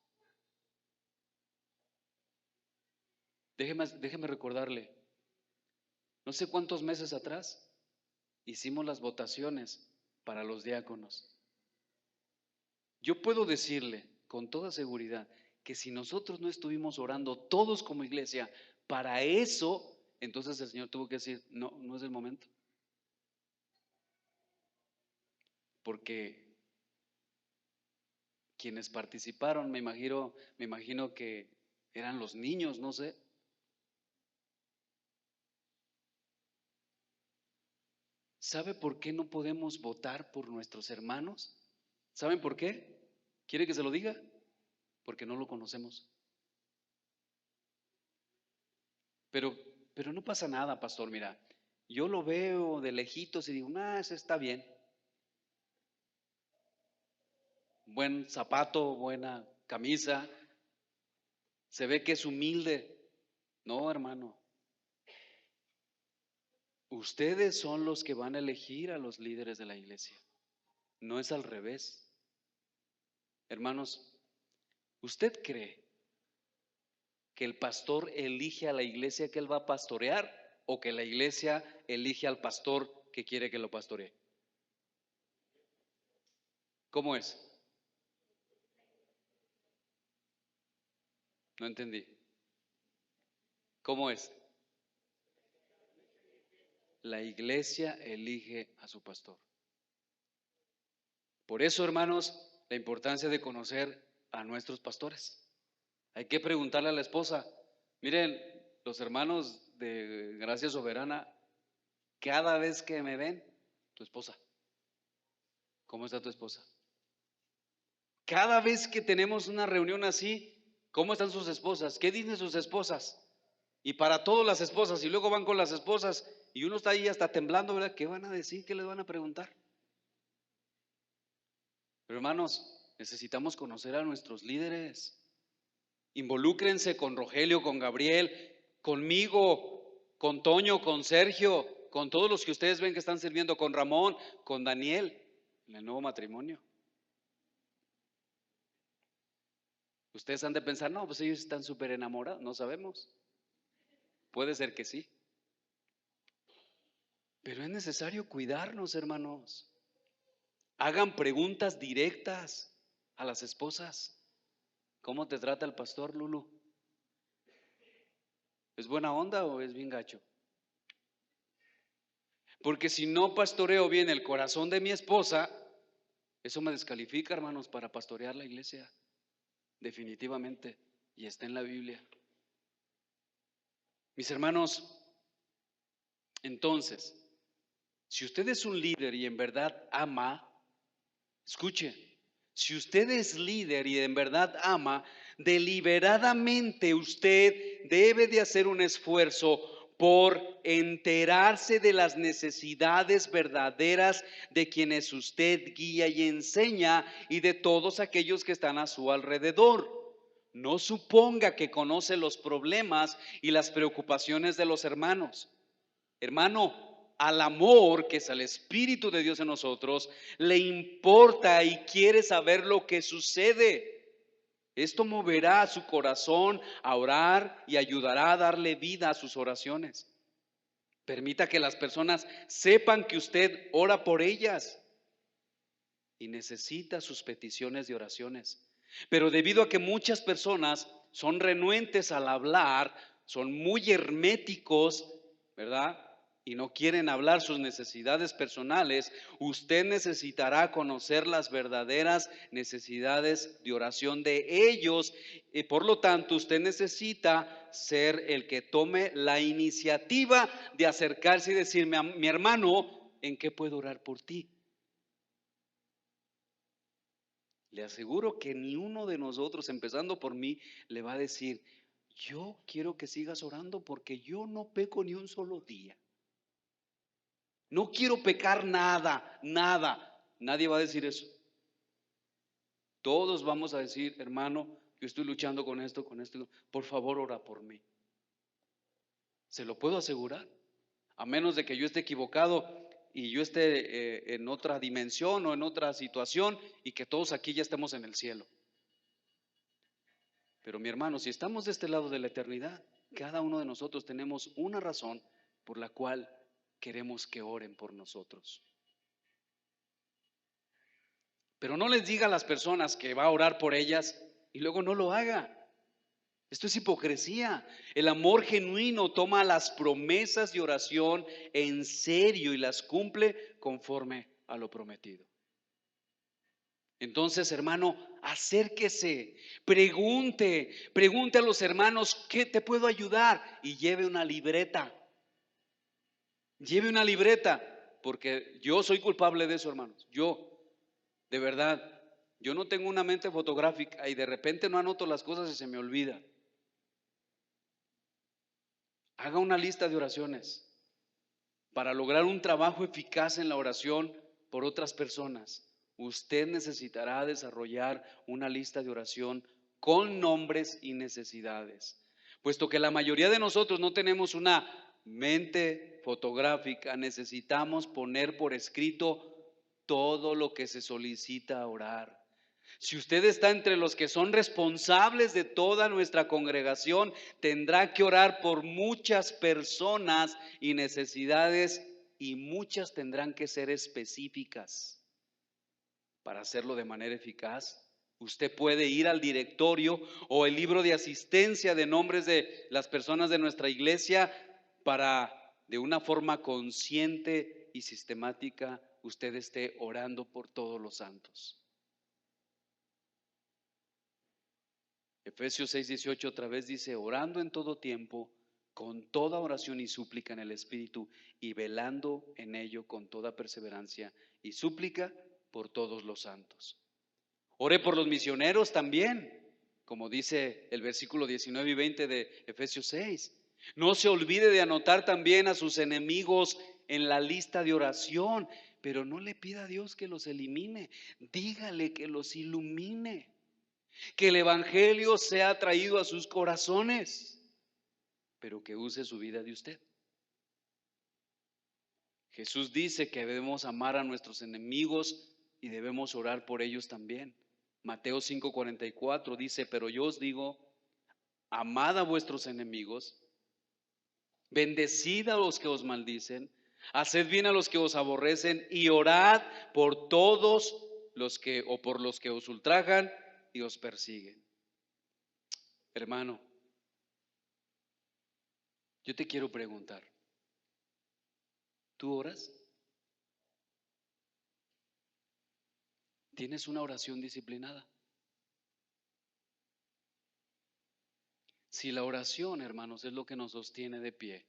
Déjeme recordarle, no sé cuántos meses atrás hicimos las votaciones para los diáconos. Yo puedo decirle con toda seguridad que si nosotros no estuvimos orando todos como iglesia para eso, entonces el Señor tuvo que decir, no, no es el momento. Porque quienes participaron, me imagino que eran los niños, no sé. ¿Sabe por qué no podemos votar por nuestros hermanos? ¿Saben por qué? ¿Quiere que se lo diga? Porque no lo conocemos. Pero, pero no pasa nada, pastor. Mira, yo lo veo de lejitos y digo, ese está bien. Buen zapato, buena camisa. Se ve que es humilde. No, hermano. Ustedes son los que van a elegir a los líderes de la iglesia. No es al revés. Hermanos, ¿usted cree que el pastor elige a la iglesia que él va a pastorear o que la iglesia elige al pastor que quiere que lo pastoree? ¿Cómo es? No entendí. ¿Cómo es? La iglesia elige a su pastor. Por eso, hermanos, la importancia de conocer a nuestros pastores. Hay que preguntarle a la esposa. Miren, los hermanos de Gracia Soberana, cada vez que me ven, tu esposa, ¿cómo está tu esposa? Cada vez que tenemos una reunión así, ¿cómo están sus esposas? ¿Qué dicen sus esposas? Y para todas las esposas, y luego van con las esposas, y uno está ahí hasta temblando, ¿verdad? ¿Qué van a decir? ¿Qué les van a preguntar? Pero hermanos, necesitamos conocer a nuestros líderes. Involúcrense con Rogelio, con Gabriel, conmigo, con Toño, con Sergio, con todos los que ustedes ven que están sirviendo, con Ramón, con Daniel, en el nuevo matrimonio. Ustedes han de pensar, no, pues ellos están súper enamorados, no sabemos. Puede ser que sí. Pero es necesario cuidarnos, hermanos. Hagan preguntas directas a las esposas. ¿Cómo te trata el pastor, Lulu? ¿Es buena onda o es bien gacho? Porque si no pastoreo bien el corazón de mi esposa, eso me descalifica, hermanos, para pastorear la iglesia. Definitivamente. Y está en la Biblia. Mis hermanos, entonces, si usted es un líder y en verdad ama, escuche, si usted es líder y en verdad ama, deliberadamente usted debe de hacer un esfuerzo por enterarse de las necesidades verdaderas de quienes usted guía y enseña y de todos aquellos que están a su alrededor. No suponga que conoce los problemas y las preocupaciones de los hermanos. Hermano, al amor que es el Espíritu de Dios en nosotros, le importa y quiere saber lo que sucede. Esto moverá a su corazón a orar y ayudará a darle vida a sus oraciones. Permita que las personas sepan que usted ora por ellas y necesita sus peticiones de oraciones. Pero debido a que muchas personas son renuentes al hablar, son muy herméticos, ¿verdad? Y no quieren hablar sus necesidades personales, usted necesitará conocer las verdaderas necesidades de oración de ellos. Y por lo tanto, usted necesita ser el que tome la iniciativa de acercarse y decirme a mi hermano, ¿en qué puedo orar por ti? Le aseguro que ni uno de nosotros, empezando por mí, le va a decir, yo quiero que sigas orando porque yo no peco ni un solo día. No quiero pecar nada, nada. Nadie va a decir eso. Todos vamos a decir, hermano, yo estoy luchando con esto, por favor ora por mí. Se lo puedo asegurar. A menos de que yo esté equivocado y yo esté en otra dimensión o en otra situación y que todos aquí ya estemos en el cielo. Pero mi hermano, si estamos de este lado de la eternidad, cada uno de nosotros tenemos una razón por la cual queremos que oren por nosotros. Pero no les diga a las personas que va a orar por ellas y luego no lo haga. Esto es hipocresía. El amor genuino toma las promesas de oración en serio y las cumple conforme a lo prometido. Entonces, hermano, acérquese, pregunte a los hermanos, ¿qué te puedo ayudar? Y lleve una libreta. Lleve una libreta, porque yo soy culpable de eso, hermanos. De verdad, yo no tengo una mente fotográfica y de repente no anoto las cosas y se me olvida. Haga una lista de oraciones para lograr un trabajo eficaz en la oración por otras personas. Usted necesitará desarrollar una lista de oración con nombres y necesidades. Puesto que la mayoría de nosotros no tenemos una mente fotográfica, necesitamos poner por escrito todo lo que se solicita orar. Si usted está entre los que son responsables de toda nuestra congregación, tendrá que orar por muchas personas y necesidades, y muchas tendrán que ser específicas. Para hacerlo de manera eficaz, usted puede ir al directorio o el libro de asistencia de nombres de las personas de nuestra iglesia para, de una forma consciente y sistemática, usted esté orando por todos los santos. Efesios 6:18 otra vez dice, orando en todo tiempo, con toda oración y súplica en el Espíritu, y velando en ello con toda perseverancia y súplica por todos los santos. Ore por los misioneros también, como dice el versículo 19 y 20 de Efesios 6. No se olvide de anotar también a sus enemigos en la lista de oración, pero no le pida a Dios que los elimine, dígale que los ilumine. Que el evangelio sea traído a sus corazones, pero que use su vida de usted. Jesús dice que debemos amar a nuestros enemigos y debemos orar por ellos también. Mateo 5:44 dice, pero yo os digo, amad a vuestros enemigos, bendecid a los que os maldicen, haced bien a los que os aborrecen y orad por todos los que o por los que os ultrajan y os persiguen. Hermano, yo te quiero preguntar, ¿tú oras? ¿Tienes una oración disciplinada? Si la oración, hermanos, es lo que nos sostiene de pie,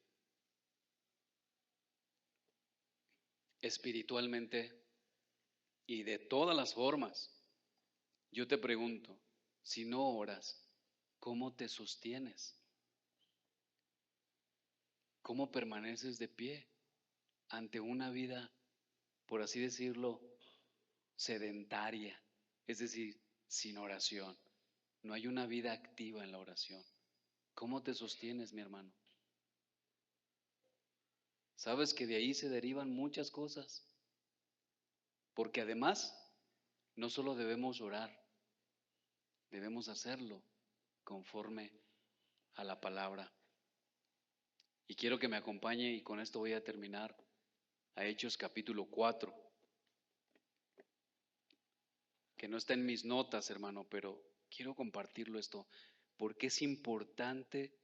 espiritualmente y de todas las formas, yo te pregunto, si no oras, ¿cómo te sostienes? ¿Cómo permaneces de pie ante una vida, por así decirlo, sedentaria? Es decir, sin oración. No hay una vida activa en la oración. ¿Cómo te sostienes, mi hermano? Sabes que de ahí se derivan muchas cosas. Porque además, no solo debemos orar, debemos hacerlo conforme a la palabra. Y quiero que me acompañe, y con esto voy a terminar, a Hechos capítulo 4, que no está en mis notas, hermano, pero quiero compartirlo esto, porque es importante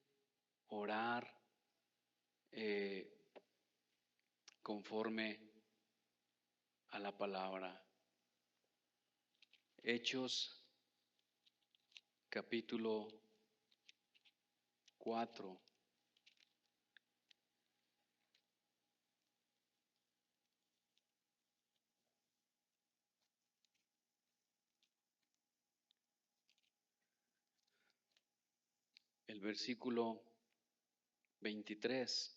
orar conforme a la palabra. Hechos capítulo 4. El versículo 23.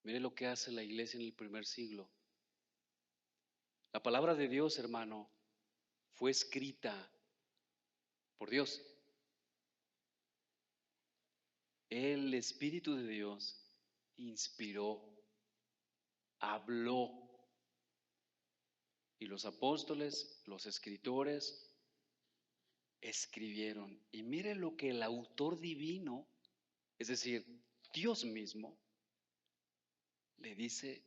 Mire lo que hace la iglesia en el primer siglo. La palabra de Dios, hermano, fue escrita por Dios. El Espíritu de Dios inspiró, habló. Y los apóstoles, los escritores, escribieron. Y mire lo que el autor divino, es decir, Dios mismo, le dice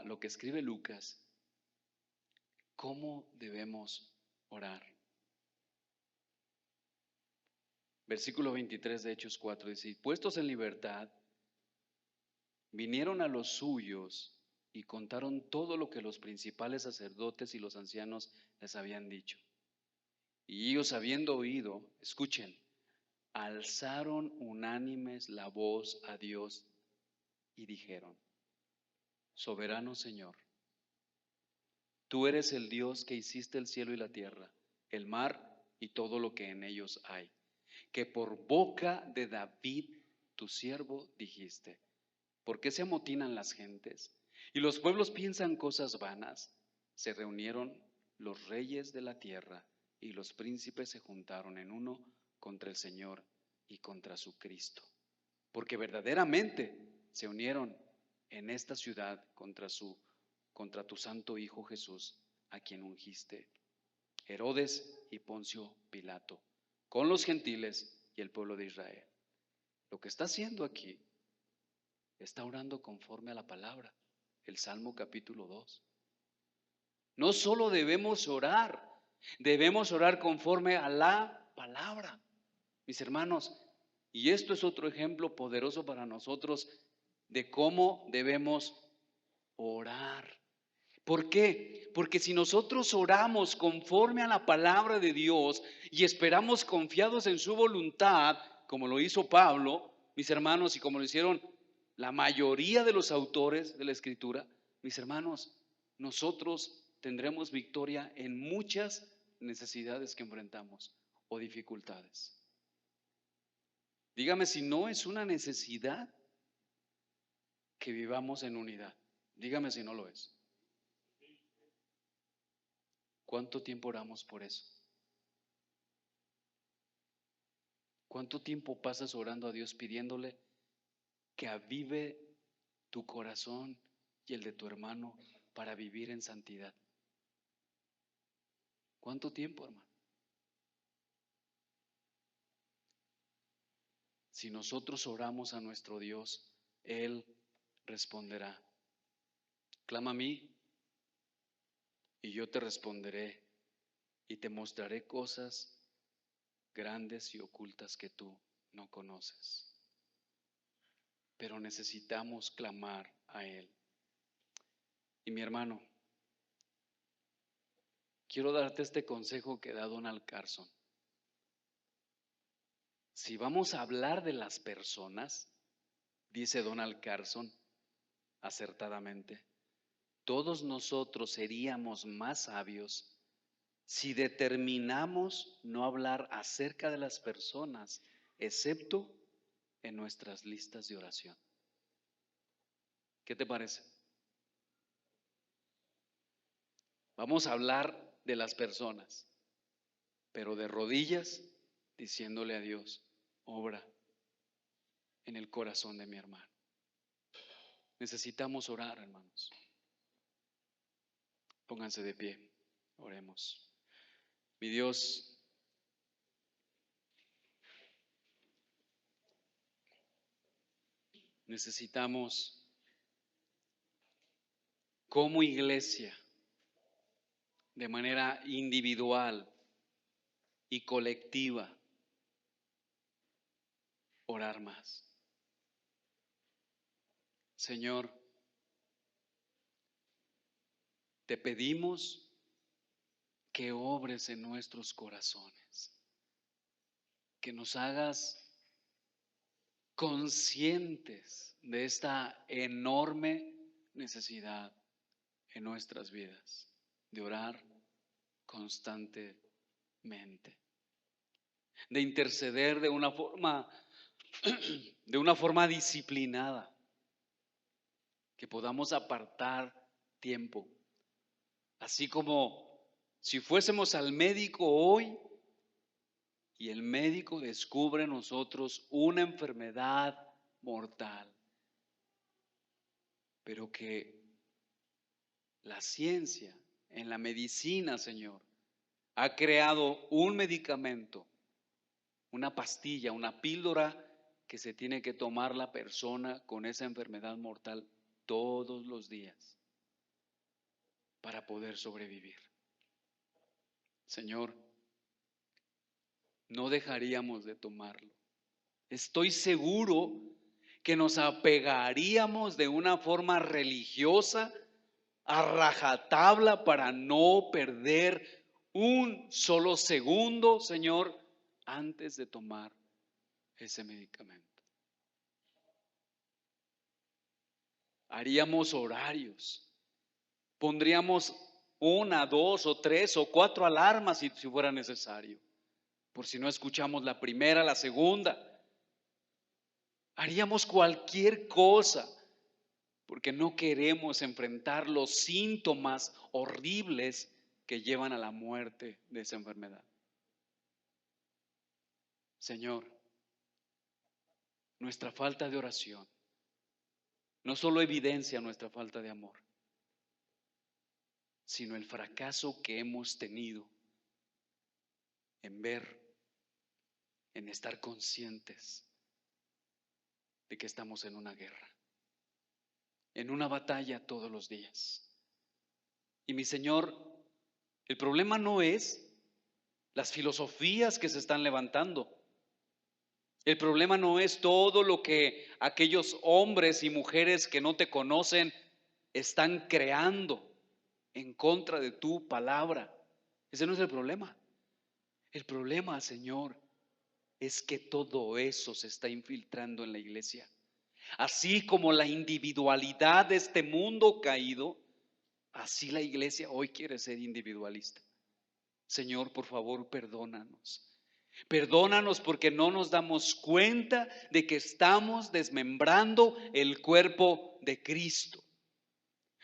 lo que escribe Lucas, cómo debemos orar. Versículo 23 de Hechos 4 dice: y puestos en libertad, vinieron a los suyos y contaron todo lo que los principales sacerdotes y los ancianos les habían dicho. Y ellos, habiendo oído, escuchen, alzaron unánimes la voz a Dios y dijeron: soberano Señor, tú eres el Dios que hiciste el cielo y la tierra, el mar y todo lo que en ellos hay, que por boca de David, tu siervo, dijiste: ¿por qué se amotinan las gentes y los pueblos piensan cosas vanas? Se reunieron los reyes de la tierra y los príncipes se juntaron en uno contra el Señor y contra su Cristo. Porque verdaderamente se unieron en esta ciudad contra tu santo Hijo Jesús, a quien ungiste, Herodes y Poncio Pilato, con los gentiles y el pueblo de Israel. Lo que está haciendo aquí, está orando conforme a la palabra, el Salmo capítulo 2. No solo debemos orar conforme a la palabra, mis hermanos. Y esto es otro ejemplo poderoso para nosotros de cómo debemos orar. ¿Por qué? Porque si nosotros oramos conforme a la palabra de Dios y esperamos confiados en su voluntad, como lo hizo Pablo, mis hermanos, y como lo hicieron la mayoría de los autores de la Escritura, mis hermanos, nosotros tendremos victoria en muchas necesidades que enfrentamos o dificultades. Dígame si no es una necesidad que vivamos en unidad. Dígame si no lo es. ¿Cuánto tiempo oramos por eso? ¿Cuánto tiempo pasas orando a Dios pidiéndole que avive tu corazón y el de tu hermano para vivir en santidad? ¿Cuánto tiempo, hermano? Si nosotros oramos a nuestro Dios, Él responderá. Clama a mí y yo te responderé y te mostraré cosas grandes y ocultas que tú no conoces. Pero necesitamos clamar a Él. Y mi hermano, quiero darte este consejo que da Donald Carson. Si vamos a hablar de las personas, dice Donald Carson acertadamente, todos nosotros seríamos más sabios si determinamos no hablar acerca de las personas, excepto en nuestras listas de oración. ¿Qué te parece? Vamos a hablar de las personas, pero de rodillas, diciéndole a Dios: obra en el corazón de mi hermano. Necesitamos orar, hermanos. Pónganse de pie, oremos. Mi Dios, necesitamos como iglesia, de manera individual y colectiva, orar más. Señor, te pedimos que obres en nuestros corazones, que nos hagas conscientes de esta enorme necesidad en nuestras vidas, de orar constantemente, de interceder de una forma disciplinada, que podamos apartar tiempo, así como si fuésemos al médico hoy y el médico descubre en nosotros una enfermedad mortal, pero que la ciencia, en la medicina, Señor, ha creado un medicamento, una pastilla, una píldora que se tiene que tomar la persona con esa enfermedad mortal todos los días. para poder sobrevivir. Señor, no dejaríamos de tomarlo. Estoy seguro que nos apegaríamos de una forma religiosa a rajatabla para no perder un solo segundo, Señor, antes de tomar ese medicamento. Haríamos horarios, pondríamos 1, 2 o 3 o 4 alarmas si fuera necesario, por si no escuchamos la primera, la segunda. Haríamos cualquier cosa porque no queremos enfrentar los síntomas horribles que llevan a la muerte de esa enfermedad. Señor, nuestra falta de oración no solo evidencia nuestra falta de amor, sino el fracaso que hemos tenido en estar conscientes de que estamos en una guerra, en una batalla todos los días. Y mi Señor, el problema no es las filosofías que se están levantando. El problema no es todo lo que aquellos hombres y mujeres que no te conocen están creando en contra de tu palabra. Ese no es el problema. El problema, Señor, es que todo eso se está infiltrando en la iglesia. Así como la individualidad de este mundo caído, así la iglesia hoy quiere ser individualista. Señor, por favor, perdónanos. Perdónanos porque no nos damos cuenta de que estamos desmembrando el cuerpo de Cristo.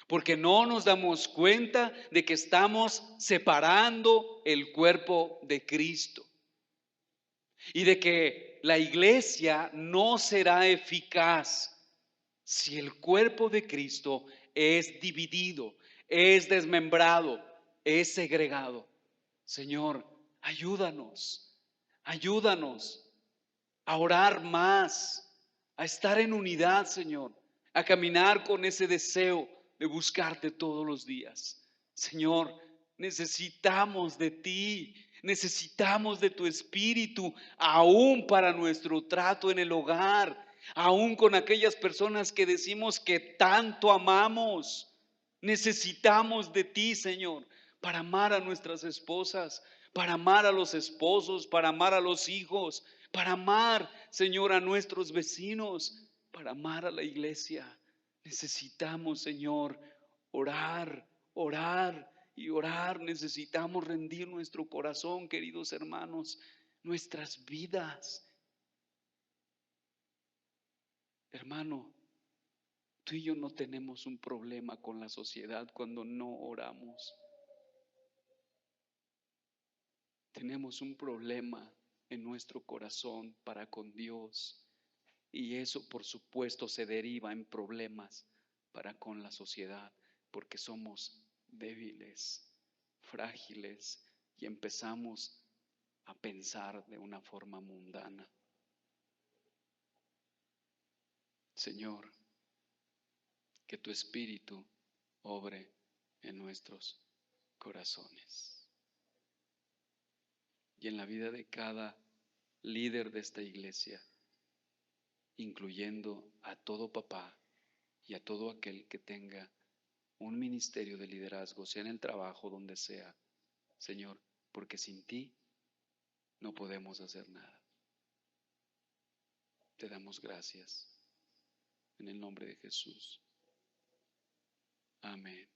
Porque no nos damos cuenta de que estamos separando el cuerpo de Cristo. Y de que la iglesia no será eficaz si el cuerpo de Cristo es dividido, es desmembrado, es segregado. Señor, ayúdanos a orar más, a estar en unidad, Señor, a caminar con ese deseo de buscarte todos los días. Señor, necesitamos de ti, necesitamos de tu espíritu, aún para nuestro trato en el hogar, aún con aquellas personas que decimos que tanto amamos. Necesitamos de ti, Señor, para amar a nuestras esposas, para amar a los esposos, para amar a los hijos, para amar, Señor, a nuestros vecinos, para amar a la iglesia. Necesitamos, Señor, orar y orar. Necesitamos rendir nuestro corazón, queridos hermanos, nuestras vidas. Hermano, tú y yo no tenemos un problema con la sociedad cuando no oramos. Tenemos un problema en nuestro corazón para con Dios, y eso por supuesto se deriva en problemas para con la sociedad, porque somos débiles, frágiles, y empezamos a pensar de una forma mundana. Señor, que tu espíritu obre en nuestros corazones y en la vida de cada líder de esta iglesia, incluyendo a todo papá y a todo aquel que tenga un ministerio de liderazgo, sea en el trabajo, donde sea, Señor, porque sin ti no podemos hacer nada. Te damos gracias en el nombre de Jesús. Amén.